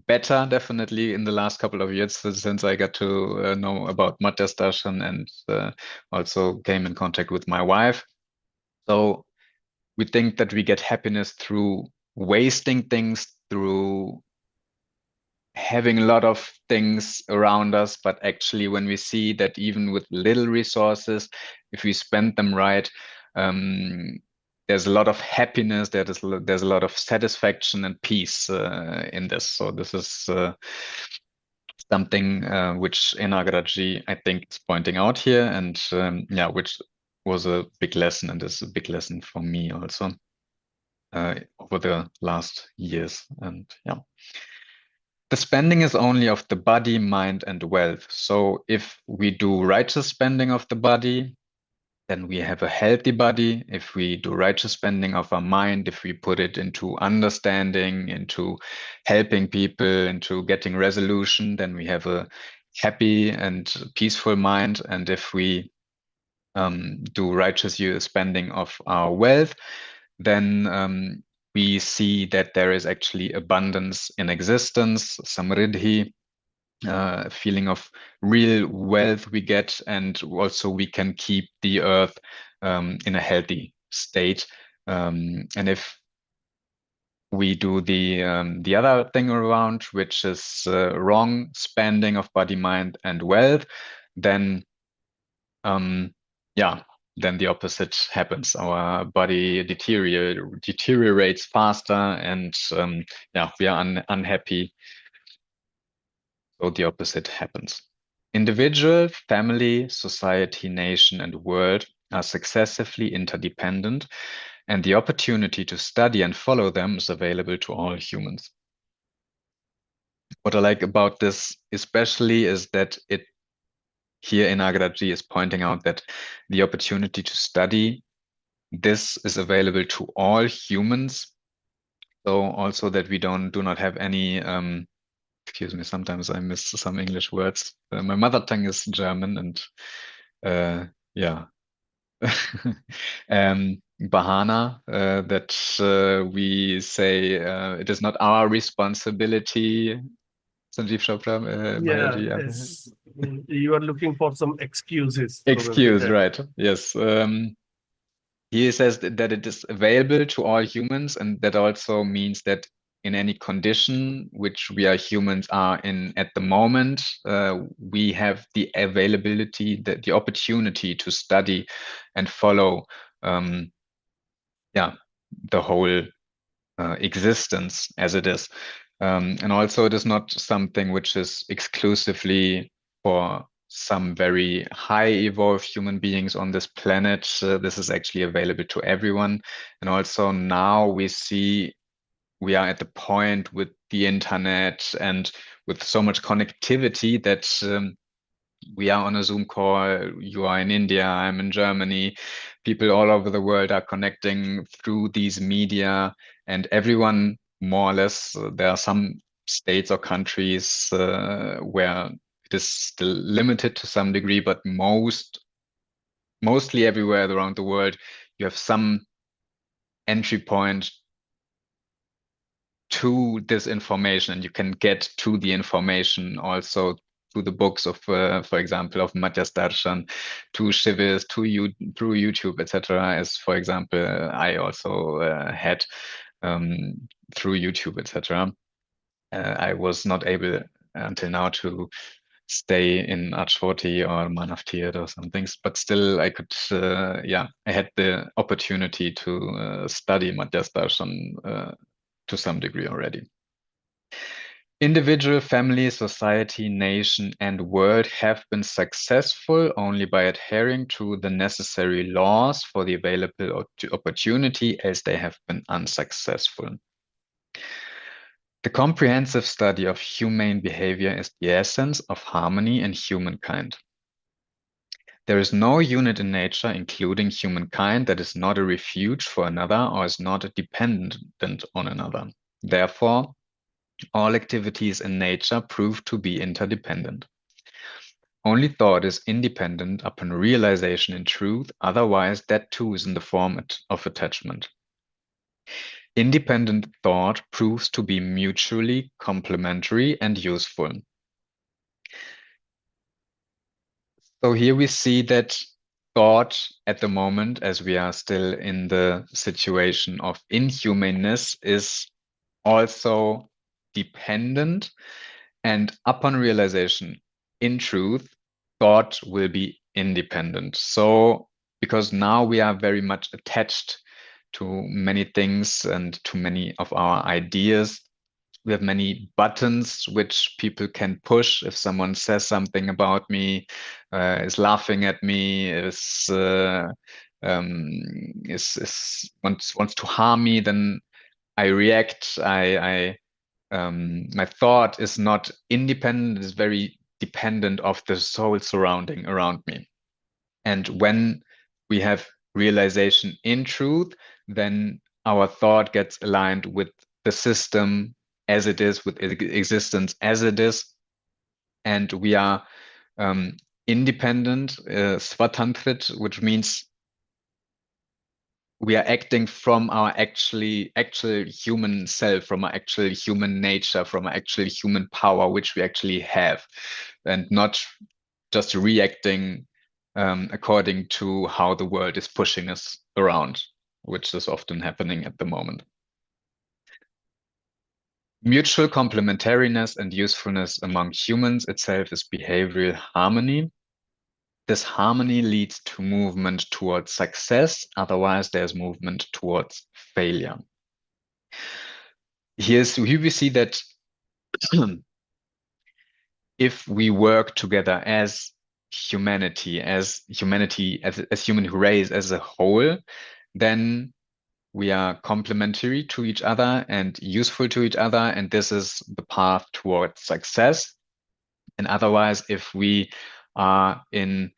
better definitely in the last couple of years, since I got to know about Madhyasth Darshan and also came in contact with my wife. So we think that we get happiness through wasting things, through having a lot of things around us, but actually when we see that even with little resources, if we spend them right, there's a lot of happiness, there's a lot of satisfaction and peace in this. So this is something which Nagaraj, I think, is pointing out here, and yeah, which was a big lesson, and is a big lesson for me also over the last years. And yeah, the spending is only of the body, mind, and wealth. So if we do righteous spending of the body, then we have a healthy body. If we do righteous spending of our mind, if we put it into understanding, into helping people, into getting resolution, then we have a happy and peaceful mind. And if we do righteous spending of our wealth, then we see that there is actually abundance in existence, samriddhi, feeling of real wealth we get, and also we can keep the earth in a healthy state. And if we do the other thing around, which is wrong spending of body, mind, and wealth, then yeah, then the opposite happens. Our body deteriorates faster, and yeah, we are unhappy. So the opposite happens. Individual, family, society, nation, and world are successively interdependent, and the opportunity to study and follow them is available to all humans. What I like about this especially is that it here in Nagaraj is pointing out that the opportunity to study this is available to all humans. So also that we do not have any excuse me, sometimes I miss some English words. My mother tongue is German, and yeah. Bahana, that we say it is not our responsibility. Sanjeev Chopra, Yeah, Bhayaji, you are looking for some excuses, probably. excuse, right? Yes. He says that it is available to all humans, and that also means that in any condition which we are humans are in at the moment, we have the availability, the opportunity to study and follow, yeah, the whole existence as it is. And also, it is not something which is exclusively for some very high evolved human beings on this planet. This is actually available to everyone. And also now we see we are at the point with the internet and with so much connectivity that we are on a Zoom call. You are in India, I'm in Germany. People all over the world are connecting through these media, and everyone, more or less, there are some states or countries where it is still limited to some degree, but mostly everywhere around the world, you have some entry point to this information, and you can get to the information also through the books of, for example, of Madhyasth Darshan, to Shivis, through YouTube, etc. As for example, I also had through YouTube, etc. I was not able until now to stay in Achvoti or Manav or some things, but still I could, yeah, I had the opportunity to study Madhyasth Darshan to some degree already. Individual, family, society, nation, and world have been successful only by adhering to the necessary laws for the available opportunity, as they have been unsuccessful. The comprehensive study of humane behavior is the essence of harmony in humankind. There is no unit in nature, including humankind, that is not a refuge for another or is not dependent on another. Therefore, all activities in nature prove to be interdependent. Only thought is independent upon realization in truth, otherwise that too is in the form of attachment. Independent thought proves to be mutually complementary and useful. So here we see that thought at the moment, as we are still in the situation of inhumaneness, is also dependent. And upon realization, in truth, thought will be independent. So, because now we are very much attached to many things and to many of our ideas, we have many buttons which people can push. If someone says something about me, is laughing at me, wants to harm me, then I react. My thought is not independent, it's very dependent of the soul surrounding around me. And when we have realization in truth, then our thought gets aligned with the system as it is, with existence as it is, and we are independent, swatantrit, which means we are acting from our actual human self, from our actual human nature, from our actual human power, which we actually have, and not just reacting according to how the world is pushing us around, which is often happening at the moment. Mutual complementariness and usefulness among humans itself is behavioral harmony. This harmony leads to movement towards success, otherwise there's movement towards failure. Here we see that if we work together as humanity, as human race as a whole, then we are complementary to each other and useful to each other, and this is the path towards success. And otherwise, if we are in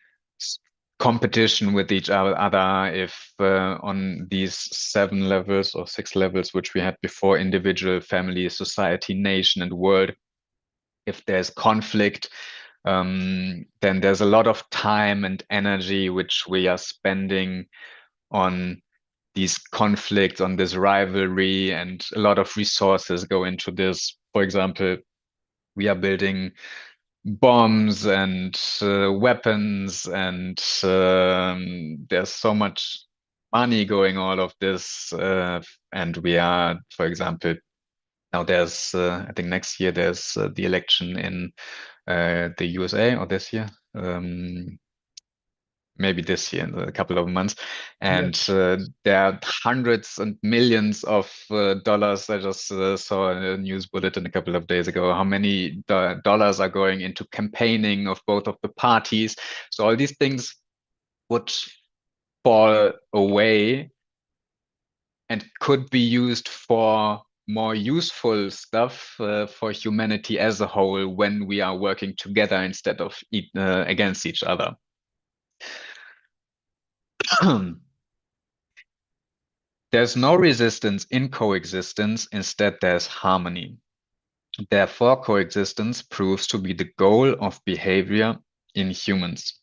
competition with each other, if on these 7 levels or 6 levels, which we had before, individual, family, society, nation, and world, if there's conflict, then there's a lot of time and energy which we are spending on these conflicts, on this rivalry, and a lot of resources go into this. For example, we are building bombs and weapons, and there's so much money going all of this, and we are, for example, now there's I think next year there's the election in the USA, or this year, maybe this year in a couple of months, and there are hundreds and millions of dollars. I just saw a news bulletin a couple of days ago how many dollars are going into campaigning of both of the parties. So all these things would fall away and could be used for more useful stuff for humanity as a whole when we are working together instead of against each other. There's no resistance in coexistence, instead there's harmony. Therefore, coexistence proves to be the goal of behavior in humans.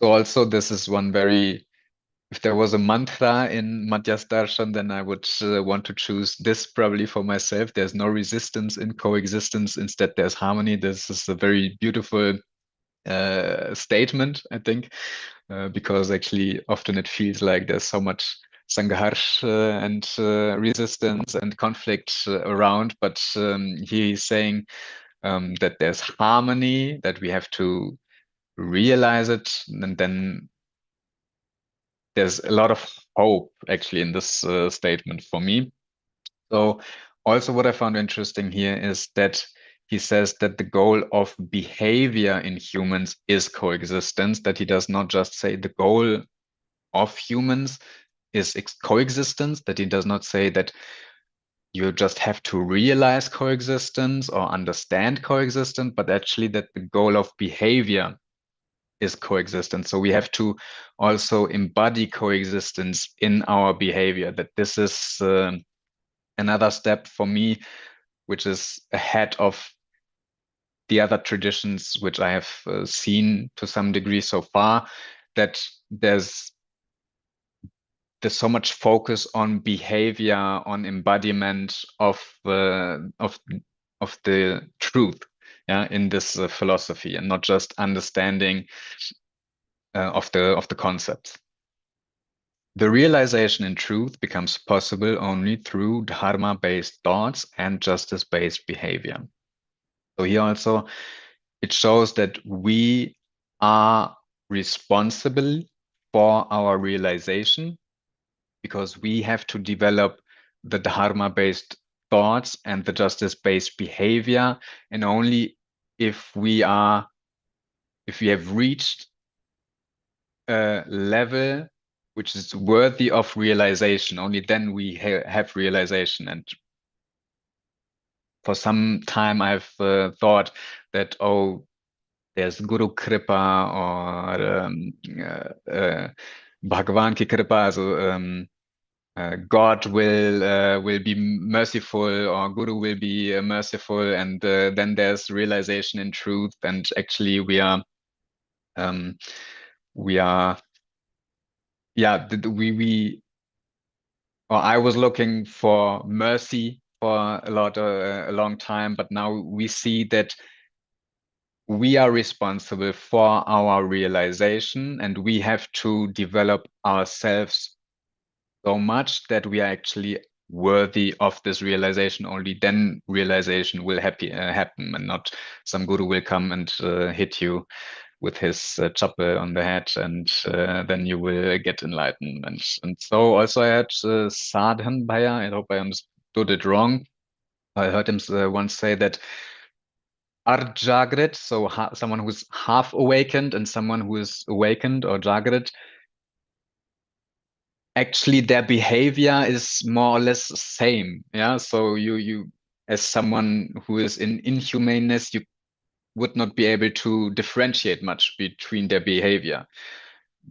So also this is one very, if there was a mantra in Madhyasth Darshan, then I would want to choose this probably for myself. There's no resistance in coexistence, instead there's harmony. This is a very beautiful statement, I think, because actually often it feels like there's so much sangharsh and resistance and conflict around, but he's saying that there's harmony, that we have to realize it, and then there's a lot of hope actually in this statement for me. So also what I found interesting here is that he says that the goal of behavior in humans is coexistence, that he does not just say the goal of humans is coexistence, that he does not say that you just have to realize coexistence or understand coexistence, but actually that the goal of behavior is coexistence. So we have to also embody coexistence in our behavior, that this is another step for me, which is ahead of the other traditions which I have seen to some degree so far, that there's so much focus on behavior, on embodiment of the truth, yeah, in this philosophy, and not just understanding of the concepts. The realization in truth becomes possible only through dharma-based thoughts and justice-based behavior. So here also, it shows that we are responsible for our realization because we have to develop the dharma-based thoughts and the justice-based behavior. And only if we have reached a level which is worthy of realization, only then we have realization. And for some time I've thought that, oh, there's Guru Kripa or Bhagavan ki Kripa, so God will be merciful, or Guru will be merciful, and then there's realization in truth. And actually, I was looking for mercy for a long time, but now we see that we are responsible for our realization, and we have to develop ourselves so much that we are actually worthy of this realization. Only then realization will happen, and not some guru will come and hit you with his chappal on the head, and then you will get enlightenment. And so also I had Sadhan Bhaiya, I hope I understood it wrong. I heard him once say that Arjagrit, so someone who's half awakened and someone who is awakened or Jagrit, actually their behavior is more or less the same. Yeah. So you as someone who is in inhumaneness, you would not be able to differentiate much between their behavior.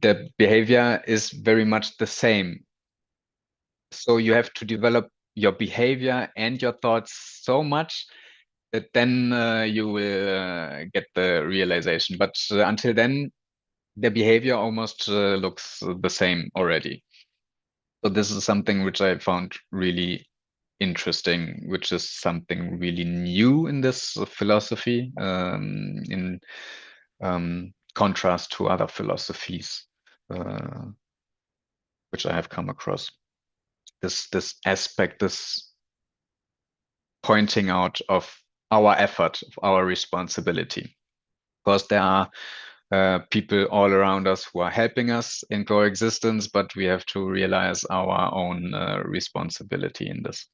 Their behavior is very much the same. So you have to develop your behavior and your thoughts so much that then you will get the realization. But until then, their behavior almost looks the same already. So this is something which I found really interesting, which is something really new in this philosophy, in contrast to other philosophies which I have come across. This aspect, this pointing out of our effort, of our responsibility. Because there are people all around us who are helping us in coexistence, but we have to realize our own responsibility in this.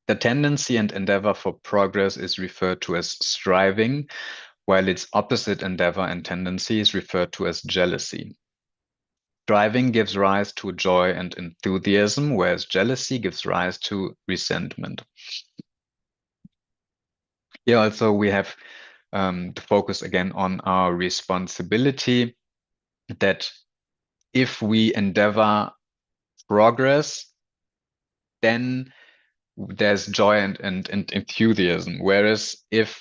The tendency and endeavor for progress is referred to as striving, while its opposite endeavor and tendency is referred to as jealousy. Striving gives rise to joy and enthusiasm, whereas jealousy gives rise to resentment. Here also we have to focus again on our responsibility, that if we endeavor progress, then there's joy and enthusiasm. Whereas if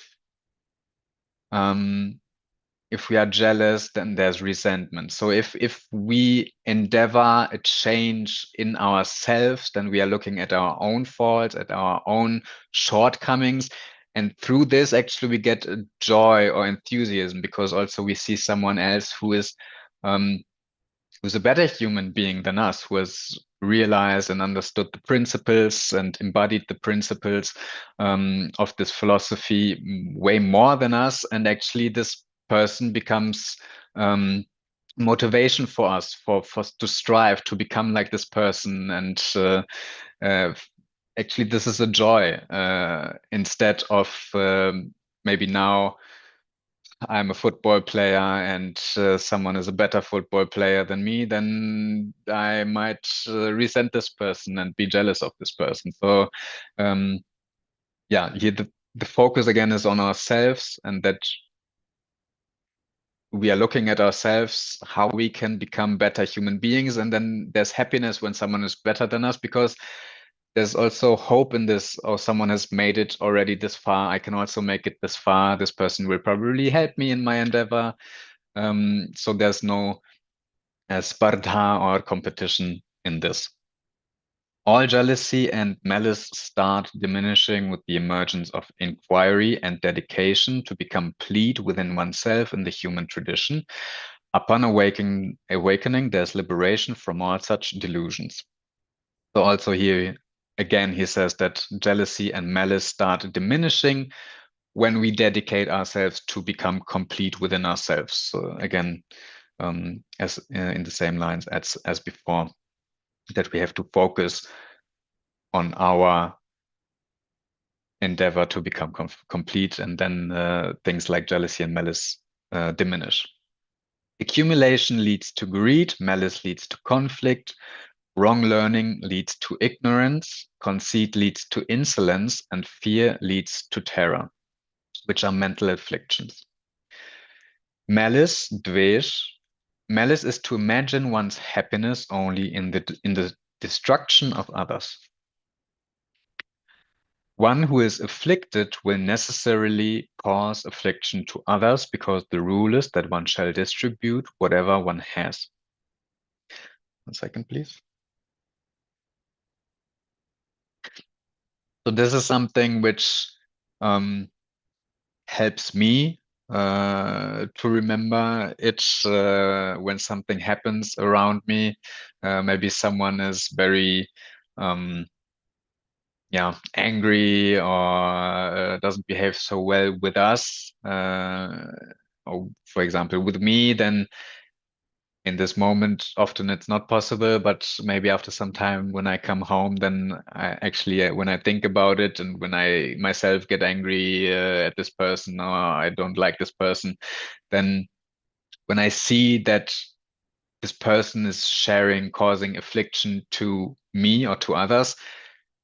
we are jealous, then there's resentment. So if we endeavor a change in ourselves, then we are looking at our own faults, at our own shortcomings. And through this, actually, we get a joy or enthusiasm, because also we see someone else who's a better human being than us, who has realized and understood the principles and embodied the principles of this philosophy way more than us. And actually, this person becomes motivation for us to strive to become like this person. And actually, this is a joy instead of maybe now I'm a football player and someone is a better football player than me, then I might resent this person and be jealous of this person. So yeah, here the focus again is on ourselves, and that we are looking at ourselves, how we can become better human beings. And then there's happiness when someone is better than us, because there's also hope in this. Or someone has made it already this far, I can also make it this far. This person will probably help me in my endeavor. So there's no spardha or competition in this. All jealousy and malice start diminishing with the emergence of inquiry and dedication to become complete within oneself in the human tradition. Upon awakening, there's liberation from all such delusions. So also here, again, he says that jealousy and malice start diminishing when we dedicate ourselves to become complete within ourselves. So again, as in the same lines as before, that we have to focus on our endeavor to become complete, and then things like jealousy and malice diminish. Accumulation leads to greed, malice leads to conflict, wrong learning leads to ignorance, conceit leads to insolence, and fear leads to terror, which are mental afflictions. Malice, dvesh. Malice is to imagine one's happiness only in the destruction of others. One who is afflicted will necessarily cause affliction to others, because the rule is that one shall distribute whatever one has. 1 second, please. So this is something which helps me to remember it when something happens around me. Maybe someone is very angry, or doesn't behave so well with us, or for example with me, then in this moment often it's not possible, but maybe after some time when I come home, then I actually, when I think about it and when I myself get angry at this person, or I don't like this person, then when I see that this person is causing affliction to me or to others,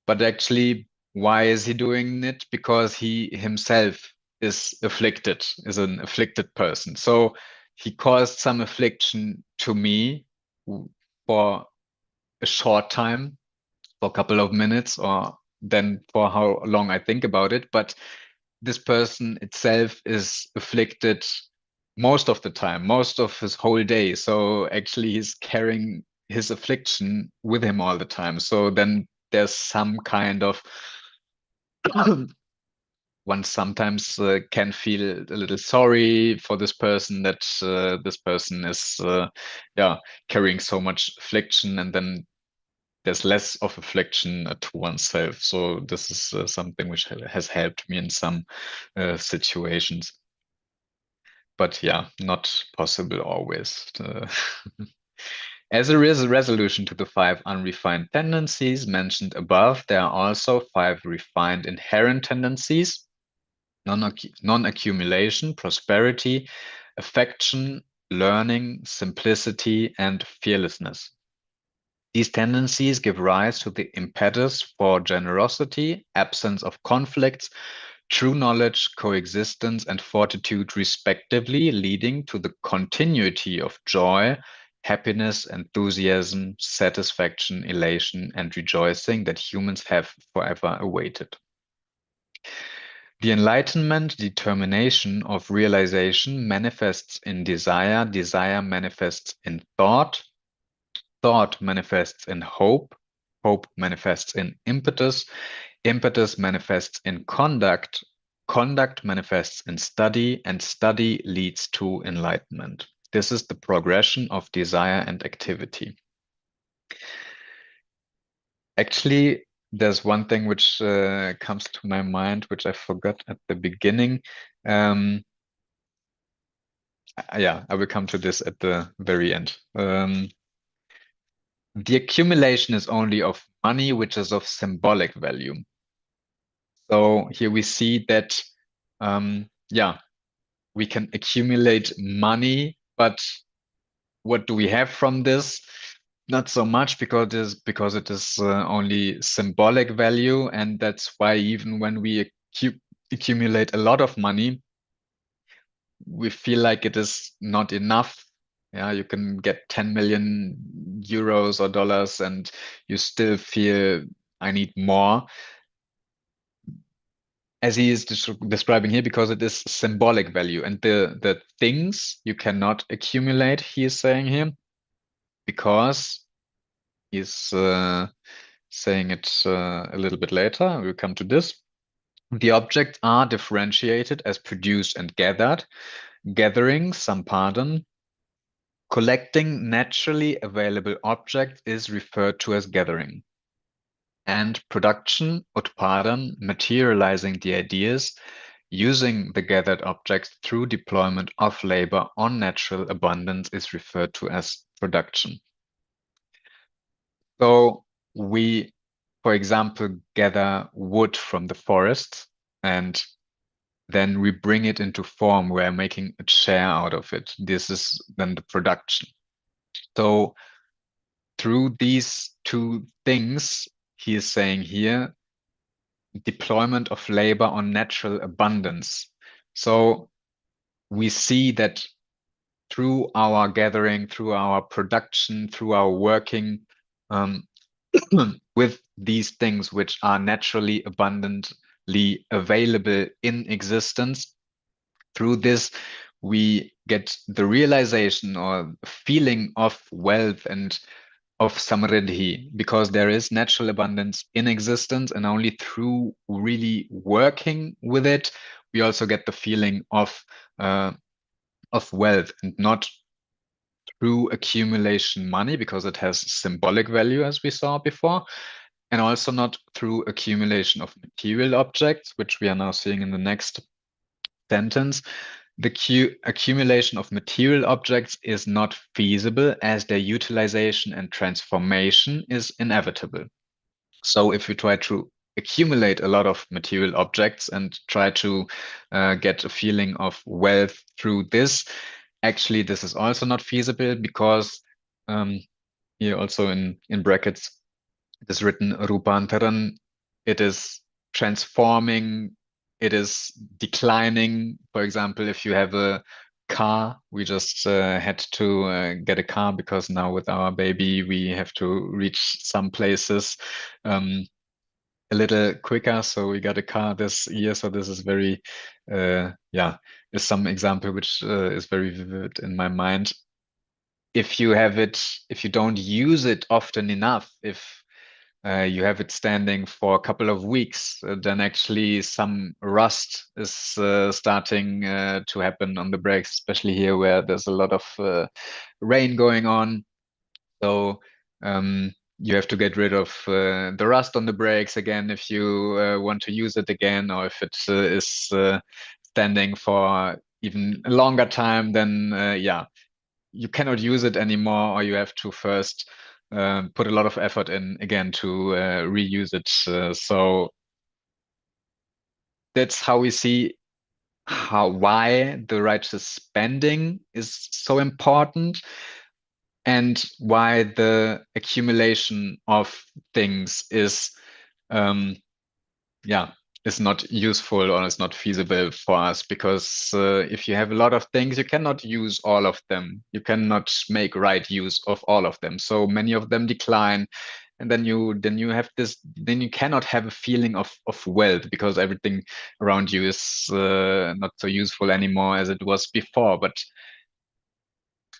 but actually, why is he doing it? Because he himself is afflicted, is an afflicted person. So he caused some affliction to me for a short time, for a couple of minutes, or then for how long I think about it. But this person itself is afflicted most of the time, most of his whole day. So actually, he's carrying his affliction with him all the time. So then there's some kind of one sometimes can feel a little sorry for this person, that this person is carrying so much affliction, and then there's less of affliction to oneself. So this is something which has helped me in some situations, but not possible always. As a resolution to the 5 unrefined tendencies mentioned above, there are also 5 refined inherent tendencies: non-accumulation, prosperity, affection, learning, simplicity, and fearlessness. These tendencies give rise to the impetus for generosity, absence of conflicts, true knowledge, coexistence, and fortitude respectively, leading to the continuity of joy, happiness, enthusiasm, satisfaction, elation, and rejoicing that humans have forever awaited. The enlightenment determination of realization manifests in desire, desire manifests in thought, thought manifests in hope, hope manifests in impetus, impetus manifests in conduct, conduct manifests in study, and study leads to enlightenment. This is the progression of desire and activity. Actually, there's one thing which comes to my mind, which I forgot at the beginning. I will come to this at the very end. The accumulation is only of money, which is of symbolic value. So here we see that, we can accumulate money, but what do we have from this? Not so much, because it is only symbolic value, and that's why even when we accumulate a lot of money, we feel like it is not enough. Yeah, you can get 10 million euros or dollars, and you still feel I need more, as he is describing here, because it is symbolic value, and the things you cannot accumulate, he is saying here, because he's saying it a little bit later. We'll come to this. The objects are differentiated as produced and gathered. Gathering, sampadan, Collecting naturally available objects is referred to as gathering. And production, utpadan, materializing the ideas, using the gathered objects through deployment of labor on natural abundance is referred to as production. So we, for example, gather wood from the forest and then we bring it into form. We're making a chair out of it. This is then the production. So through these two things, he is saying here, deployment of labor on natural abundance. So we see that through our gathering, through our production, through our working with these things which are naturally abundantly available in existence, through this we get the realization or feeling of wealth and of samriddhi, because there is natural abundance in existence, and only through really working with it we also get the feeling of wealth, and not through accumulation money, because it has symbolic value as we saw before, and also not through accumulation of material objects, which we are now seeing in the next sentence. The accumulation of material objects is not feasible, as their utilization and transformation is inevitable. So if we try to accumulate a lot of material objects and try to get a feeling of wealth through this, actually this is also not feasible, because here also in brackets it is written rupantaran, it is transforming, it is declining. For example, if you have a car, we just had to get a car because now with our baby we have to reach some places a little quicker, so we got a car this year. So this is very is some example which is very vivid in my mind. If you don't use it often enough, if you have it standing for a couple of weeks, then actually some rust is starting to happen on the brakes, especially here where there's a lot of rain going on. So you have to get rid of the rust on the brakes again if you want to use it again, or if it is standing for even a longer time, then you cannot use it anymore, or you have to first put a lot of effort in again to reuse it. So that's how we see why the righteous spending is so important, and why the accumulation of things is not useful or is not feasible for us, because if you have a lot of things, you cannot use all of them. You cannot make right use of all of them. So many of them decline, and then you cannot have a feeling of wealth, because everything around you is not so useful anymore as it was before. But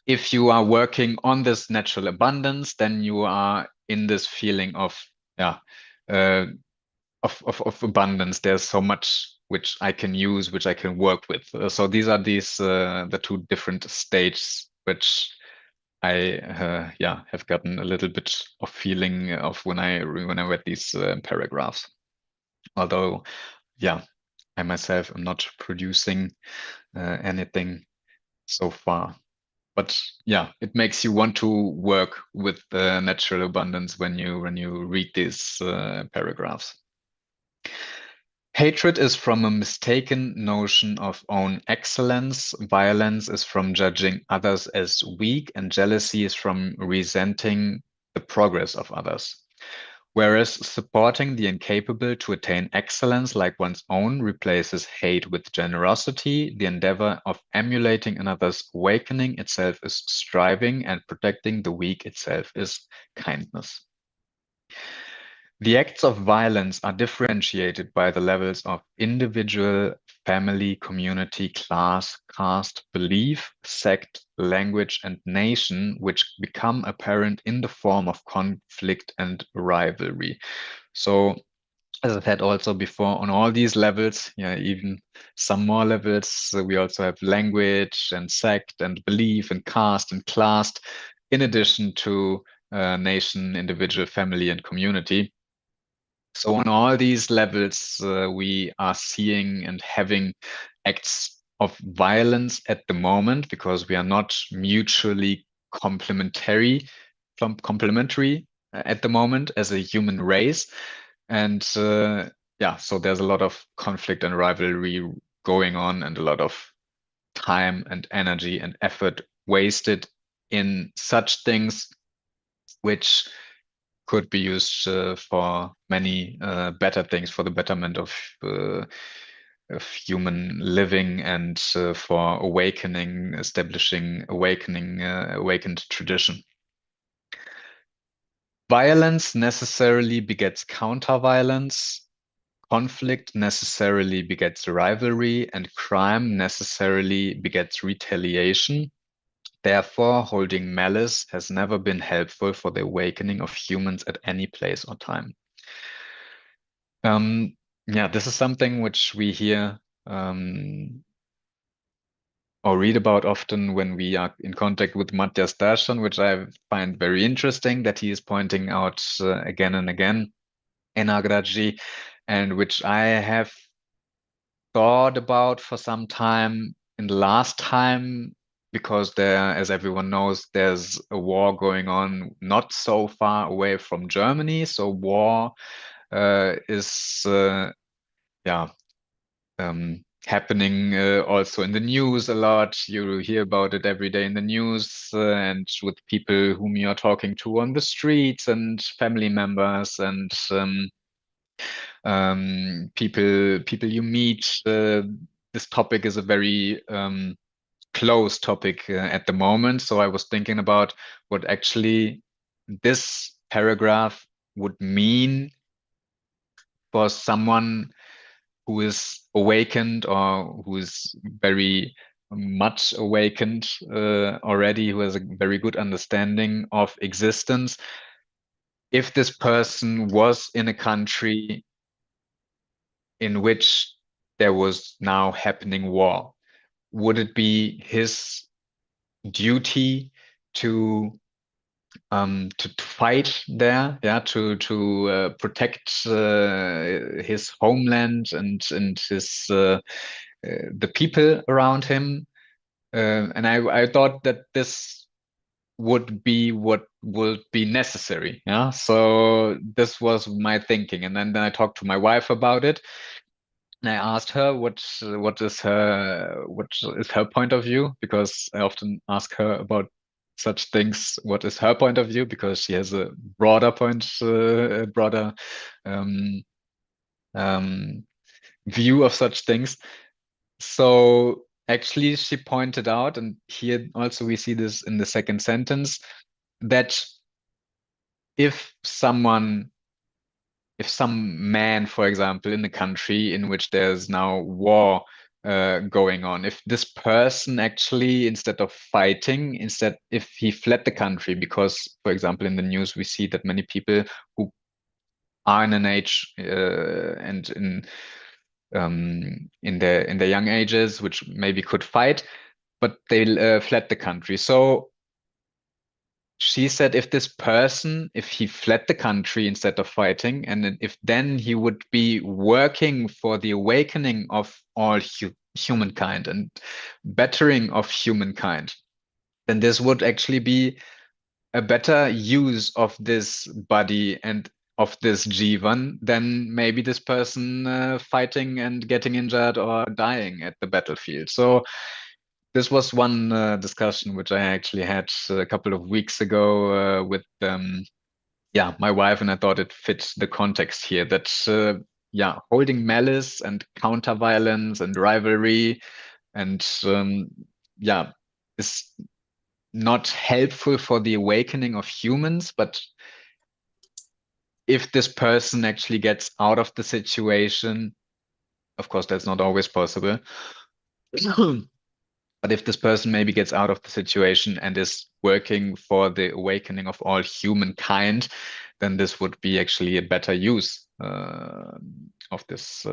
if you are working on this natural abundance, then you are in this feeling of abundance. There's so much which I can use, which I can work with. So these are the two different stages which I have gotten a little bit of feeling of when I read these paragraphs. Although I myself am not producing anything so far. But it makes you want to work with the natural abundance when you read these paragraphs. Hatred is from a mistaken notion of own excellence, violence is from judging others as weak, and jealousy is from resenting the progress of others. Whereas supporting the incapable to attain excellence like one's own replaces hate with generosity, the endeavor of emulating another's awakening itself is striving, and protecting the weak itself is kindness. The acts of violence are differentiated by the levels of individual, family, community, class, caste, belief, sect, language, and nation, which become apparent in the form of conflict and rivalry. So as I said also before, on all these levels, yeah, even some more levels, we also have language and sect and belief and caste and class, in addition to nation, individual, family, and community. So on all these levels, we are seeing and having acts of violence at the moment because we are not mutually complementary at the moment as a human race. And yeah, so there's a lot of conflict and rivalry going on and a lot of time and energy and effort wasted in such things which could be used for many better things, for the betterment of human living and for awakening, establishing awakened tradition. Violence necessarily begets counter-violence. Conflict necessarily begets rivalry, and crime necessarily begets retaliation. Therefore, holding malice has never been helpful for the awakening of humans at any place or time. Yeah, this is something which we hear or read about often when we are in contact with Madhyasth Darshan, which I find very interesting that he is pointing out again and again in Agraji, and which I have thought about for some time in the last time, because there, as everyone knows, there's a war going on not so far away from Germany. So war is happening also in the news a lot. You hear about it every day in the news and with people whom you are talking to on the streets and family members and people you meet. This topic is a very close topic at the moment. So I was thinking about what actually this paragraph would mean for someone who is awakened or who is very much awakened already, who has a very good understanding of existence. If this person was in a country in which there was now happening war, would it be his duty to fight there, to protect his homeland and his the people around him? And I thought that this would be what would be necessary. Yeah. So this was my thinking, and then I talked to my wife about it. And I asked her what is her point of view, because I often ask her about such things. What is her point of view? Because she has a broader um, view of such things. So actually, she pointed out, and here also we see this in the second sentence, that if some man, for example, in a country in which there's now war going on, if this person actually, instead of fighting, if he fled the country, because, for example, in the news we see that many people who are in an age and in their young ages, which maybe could fight, but they fled the country. So she said if this person, if he fled the country instead of fighting, and if then he would be working for the awakening of all humankind and bettering of humankind, then this would actually be a better use of this body and of this jivan than maybe this person fighting and getting injured or dying at the battlefield. So this was one discussion which I actually had a couple of weeks ago with my wife, and I thought it fits the context here that holding malice and counter violence and rivalry and is not helpful for the awakening of humans. But if this person actually gets out of the situation, of course that's not always possible. But if this person maybe gets out of the situation and is working for the awakening of all humankind, then this would be actually a better use of this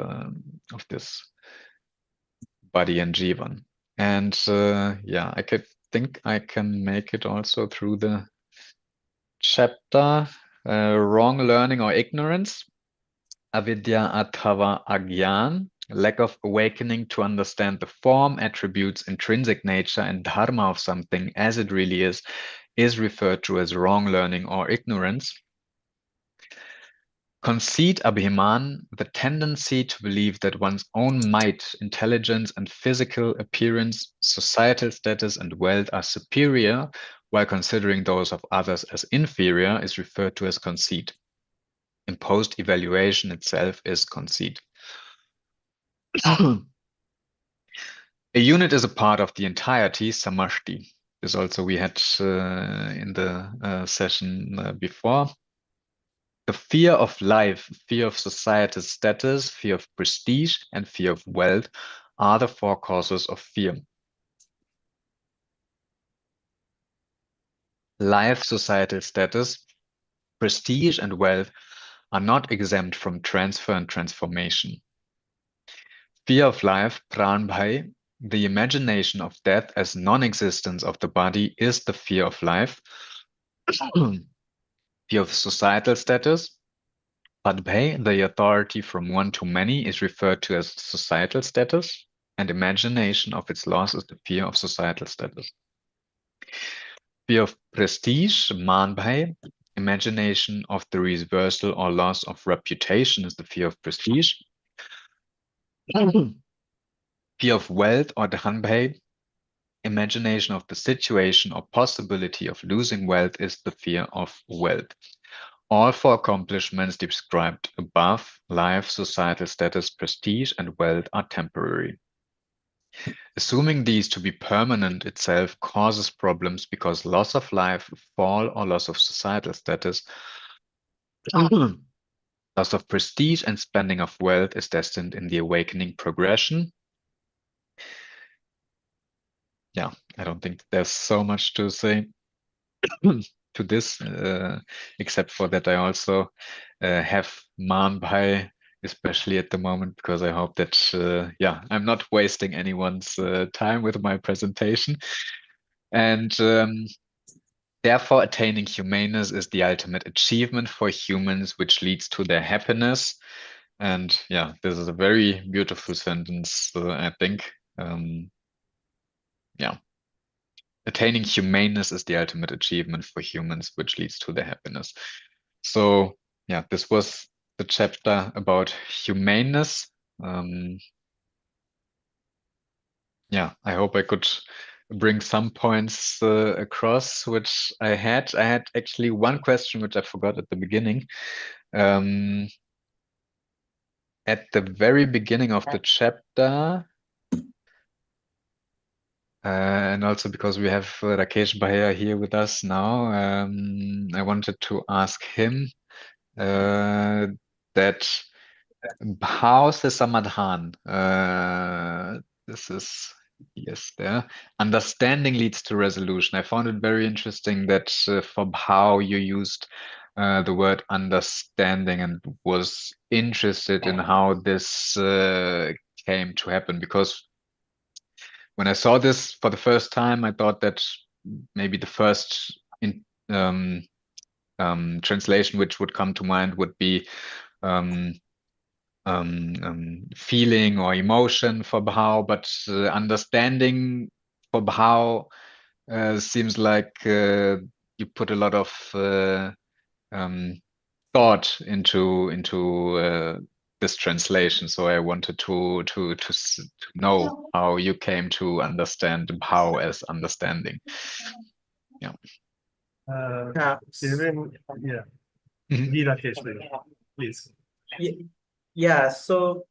body and jivan. And yeah, I think I can make it also through the chapter. Wrong learning or ignorance, avidya athava agyan, lack of awakening to understand the form, attributes, intrinsic nature, and dharma of something as it really is referred to as wrong learning or ignorance. Conceit, abhiman, the tendency to believe that one's own might, intelligence, and physical appearance, societal status, and wealth are superior, while considering those of others as inferior, is referred to as conceit. Imposed evaluation itself is conceit. A unit is a part of the entirety, samashti. This also we had in the session before. The fear of life, fear of societal status, fear of prestige, and fear of wealth are the four causes of fear. Life, societal status, prestige, and wealth are not exempt from transfer and transformation. Fear of life, pran bhai, the imagination of death as non-existence of the body is the fear of life. Fear of societal status, pad bhai, the authority from one to many is referred to as societal status, and imagination of its loss is the fear of societal status. Fear of prestige, man bhai, imagination of the reversal or loss of reputation is the fear of prestige. Fear of wealth or dhan bhai, imagination of the situation or possibility of losing wealth is the fear of wealth. All four accomplishments described above, life, societal status, prestige, and wealth, are temporary. Assuming these to be permanent itself causes problems because loss of life, fall, or loss of societal status, loss of prestige, and spending of wealth is destined in the awakening progression. Yeah, I don't think there's so much to say to this, except for that I also have Man Bhai, especially at the moment, because I hope that, yeah, I'm not wasting anyone's time with my presentation. And therefore, attaining humaneness is the ultimate achievement for humans, which leads to their happiness. And yeah, this is a very beautiful sentence, I think. Yeah. Attaining humaneness is the ultimate achievement for humans, which leads to their happiness. So yeah, this was the chapter about humaneness. Yeah, I hope I could bring some points across, which I had. I had actually one question which I forgot at the beginning. At the very beginning of the chapter, and also because we have Rakesh Bhaiya here with us now, I wanted to ask him that how se samadhan, this is, yes, there, understanding leads to resolution. I found it very interesting that for how you used the word understanding, and was interested in how this came to happen, because when I saw this for the first time, I thought that maybe the first translation which would come to mind would be feeling or emotion for Bhau, but understanding for Bhau seems like you put a lot of thought into this translation. So I wanted to know how you came to understand Bhau as understanding. Yeah. Even, yeah. Mhm. Rakesh, please. Yeah, so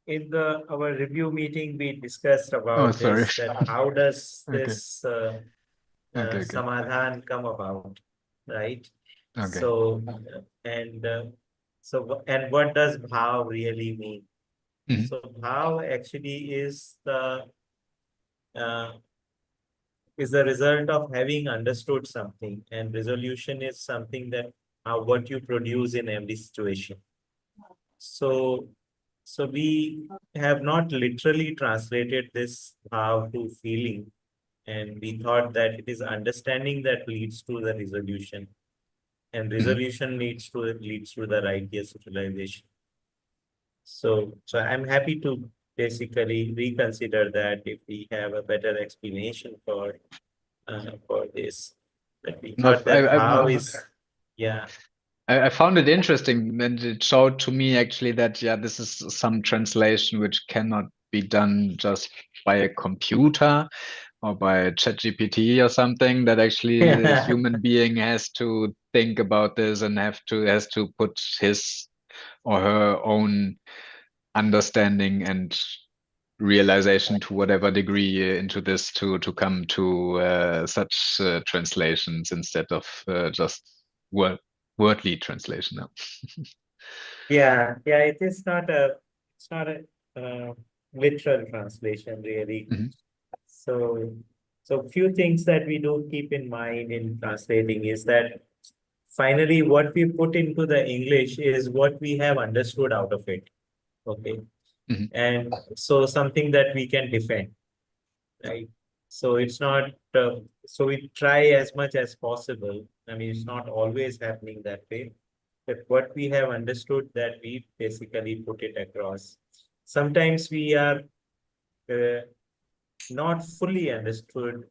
in our review meeting, we discussed about sorry. this, that how does Okay. this Okay. samadhan come about, right? Okay. So and and what does bhav really mean? Mhm. So bhav actually is the result of having understood something, and resolution is something that what you produce in every situation. So we have not literally translated this how to feeling, and we thought that it is understanding that leads to the resolution, and resolution leads to the righteous utilization. So I'm happy to basically reconsider that if we have a better explanation for this. But we No, thought that how is, yeah. I found it interesting, and it showed to me actually that, yeah, this is some translation which cannot be done just by a computer or by ChatGPT or something, that actually the human being has to think about this and has to put his or her own understanding and realization to whatever degree into this to come to such translations instead of just wordly translation. Yeah, it is not a, it's not a literal translation really. So few things that we do keep in mind in translating is that finally what we put into the English is what we have understood out of it. Okay. And so something that we can defend, right? So it's not, so we try as much as possible. I mean, it's not always happening that way, but what we have understood, that we basically put it across. Sometimes we are not fully understood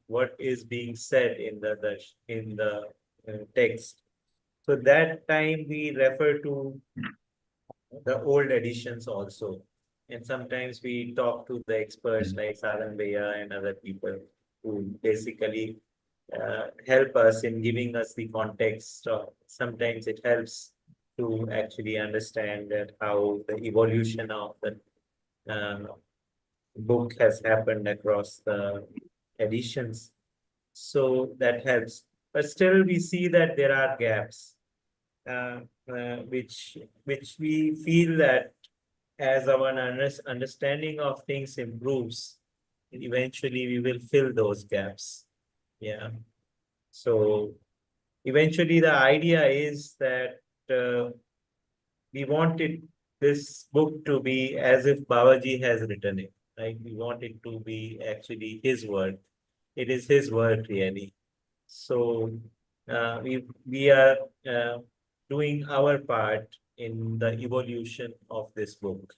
what is being said in the text. So that time we refer to the old editions also. And sometimes we talk to the experts like bhaiya and other people who basically help us in giving us the context. Sometimes it helps to actually understand that how the evolution of the book has happened across the editions. So that helps. But still we see that there are gaps, which we feel that as our understanding of things improves, eventually we will fill those gaps. Yeah. So eventually the idea is that we wanted this book to be as if Babaji has written it, right? We want it to be actually his word. It is his word really. So we are doing our part in the evolution of this book,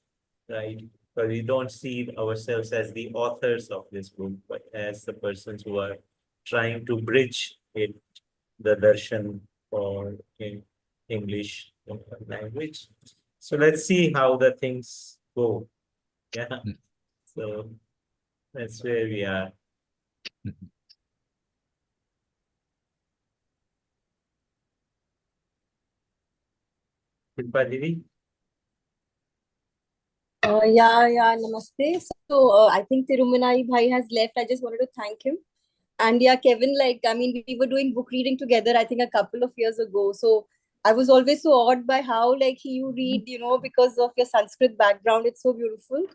right? But we don't see ourselves as the authors of this book, but as the persons who are trying to bridge it, the darshan for in English language. So let's see how the things go. Yeah. So that's where we are. Goodbye, Didi. Yeah, namaste. So I think Thirumalai bhai has left. I just wanted to thank him. And yeah, Kevin, like, I mean, we were doing book reading together, I think a couple of years ago. So I was always so awed by how, like, you read, because of your Sanskrit background. It's so beautiful.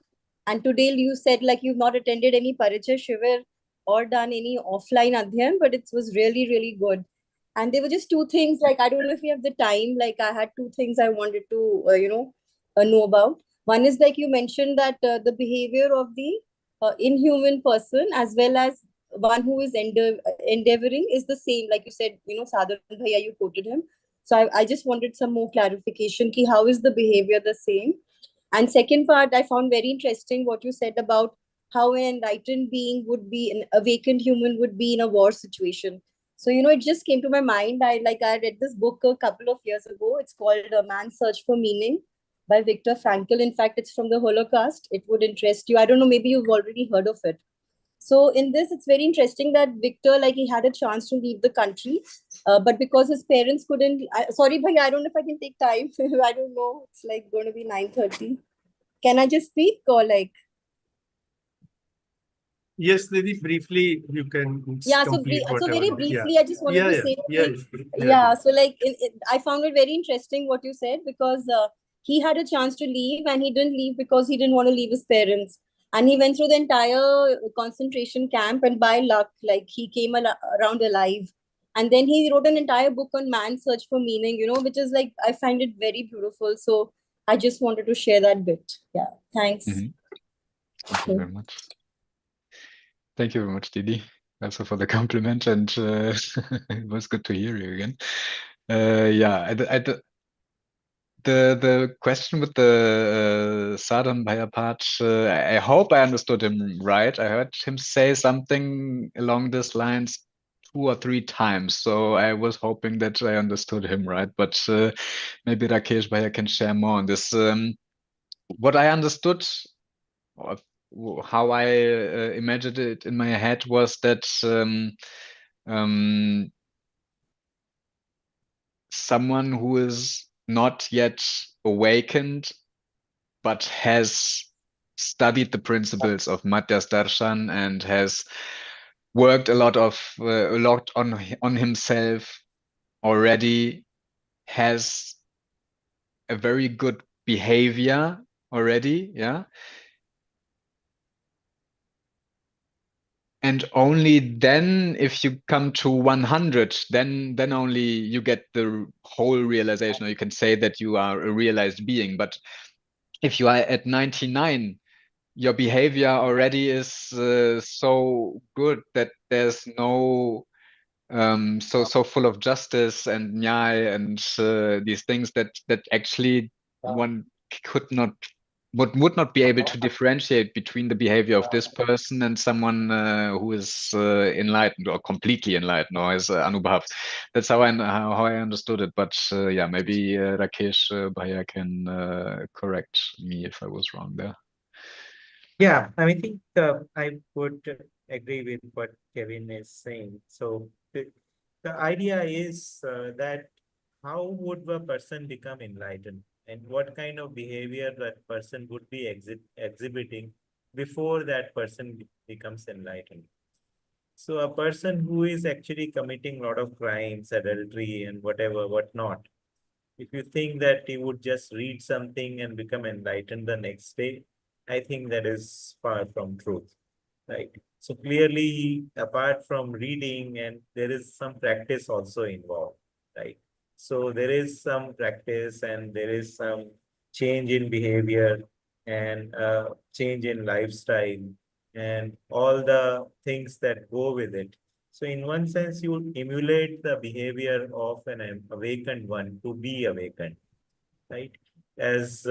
And today you said, like, you've not attended any Parichaya Shivir or done any offline adhyan, but it was really, really good. And there were just two things, like, I don't know if you have the time, like, I had two things I wanted to, know about. One is, like, you mentioned that the behavior of the inhuman person, as well as one who is endeavoring, is the same. Like you said, Sadhan Bhaiya, you quoted him. So I just wanted some more clarification. Ki how is the behavior the same? And second part, I found very interesting what you said about how an enlightened being would be, an awakened human would be in a war situation. So, it just came to my mind. I read this book a couple of years ago. It's called A Man's Search for Meaning by Viktor Frankl. In fact, it's from the Holocaust. It would interest you. I don't know, maybe you've already heard of it. So in this, it's very interesting that Victor, like, he had a chance to leave the country, but because his parents couldn't. Sorry, bhai, I don't know if I can take time. I don't know. It's like going to be 9:30. Can I just speak or like? Yes, Didi, briefly, you can Yeah, complete so whatever. very briefly, I just wanted to say, so like, I found it very interesting what you said, because he had a chance to leave and he didn't leave because he didn't want to leave his parents. And he went through the entire concentration camp, and by luck, like, he came around alive. And then he wrote an entire book on man's search for meaning, you know, which is like, I find it very beautiful. So I just wanted to share that bit. Yeah, thanks. Thank you very much. Thank you very much, Didi, also for the compliment, and it was good to hear you again. Yeah, the question with the sadhan bhaiya part, I hope I understood him right. I heard him say something along these lines 2 or 3 times, so I was hoping that I understood him right. But maybe Rakesh bhaiya can share more on this. What I understood, or how I imagined it in my head, was that someone who is not yet awakened but has studied the principles of Madhyasth Darshan and has worked a lot on himself already, has a very good behavior already, yeah. And only then, if you come to 100, then only you get the whole realization, or you can say that you are a realized being. But if you are at 99, your behavior already is so good that there's no so full of justice and nyaya and these things that actually one could not would not be able to differentiate between the behavior of this person and someone who is enlightened or completely enlightened or is anubhav. That's how I understood it. But yeah, maybe Rakesh bhaiya can correct me if I was wrong there. Yeah, I think I would agree with what Kevin is saying. So the idea is that how would a person become enlightened, and what kind of behavior that person would be exhibiting before that person becomes enlightened. So a person who is actually committing a lot of crimes, adultery and whatnot, if you think that he would just read something and become enlightened the next day, I think that is far from truth, right? So clearly, apart from reading, and there is some practice also involved, right? So there is some practice and there is some change in behavior and change in lifestyle and all the things that go with it. So in one sense, you emulate the behavior of an awakened one to be awakened, right? As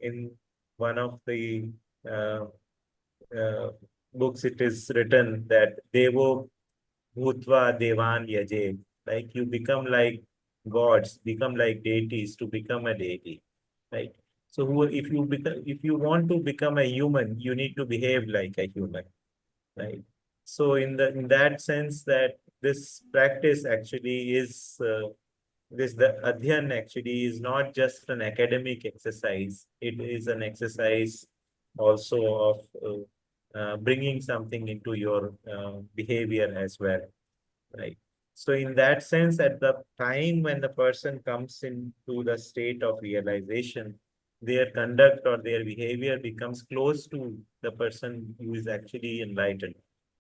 in one of the uh, uh, books, it is written that Devo Bhutva Devan Yaje, like you become like gods, become like deities to become a deity, right? So if you want to become a human, you need to behave like a human, right? So in that sense, that this practice actually is the adhyan actually is not just an academic exercise. It is an exercise also of bringing something into your behavior as well, right? So in that sense, at the time when the person comes into the state of realization, their conduct or their behavior becomes close to the person who is actually enlightened.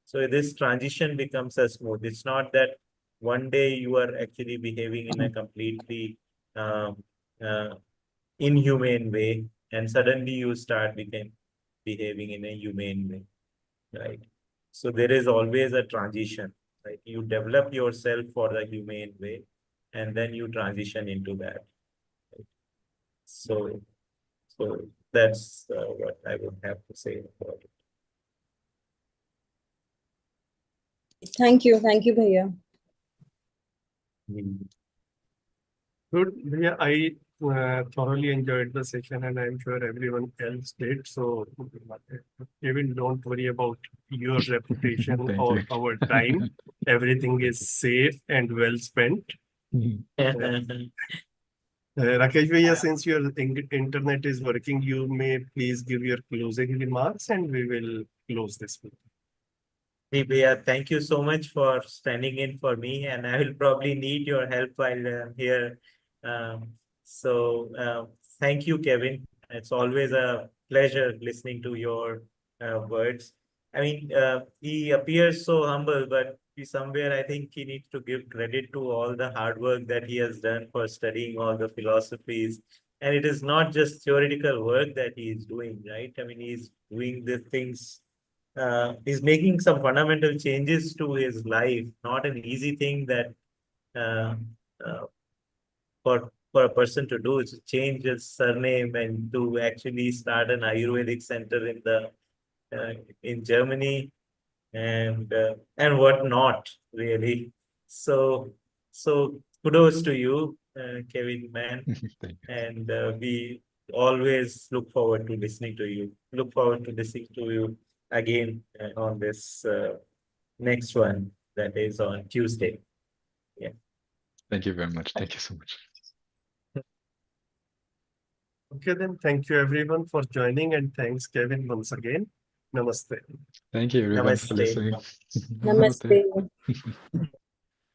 So this transition becomes a smooth. It's not that one day you are actually behaving in a completely um, uh, inhumane way, and suddenly you start behaving in a humane way, right? So there is always a transition, right? You develop yourself for the humane way, and then you transition into that. Right? So that's what I would have to say about it. Thank you, bhaiya. Good. Yeah, I thoroughly enjoyed the session, and I'm sure everyone else did. So, Kevin, don't worry about your reputation Thank or you. our time. Everything is safe and well spent. Rakesh Bhaiya, since your internet is working, you may please give your closing remarks, and we will close this meeting. Supriya, thank you so much for standing in for me, and I will probably need your help while here. So thank you, Kevin. It's always a pleasure listening to your words. I mean, he appears so humble, but somewhere I think he needs to give credit to all the hard work that he has done for studying all the philosophies. And it is not just theoretical work that he is doing, right? I mean, he's doing the things, he's making some fundamental changes to his life. Not an easy thing that uh, uh, for a person to do, is to change his surname and to actually start an Ayurvedic center in Germany and what not really. So kudos to you, Kevin, man, Thank you. and we always look forward to listening to you. Look forward to listening to you again on this next one that is on Tuesday. Yeah. Thank you very much. Thank you so much. Okay, then thank you everyone for joining, and thanks, Kevin, once again. Namaste. Thank you everyone for Namaste. listening. Namaste.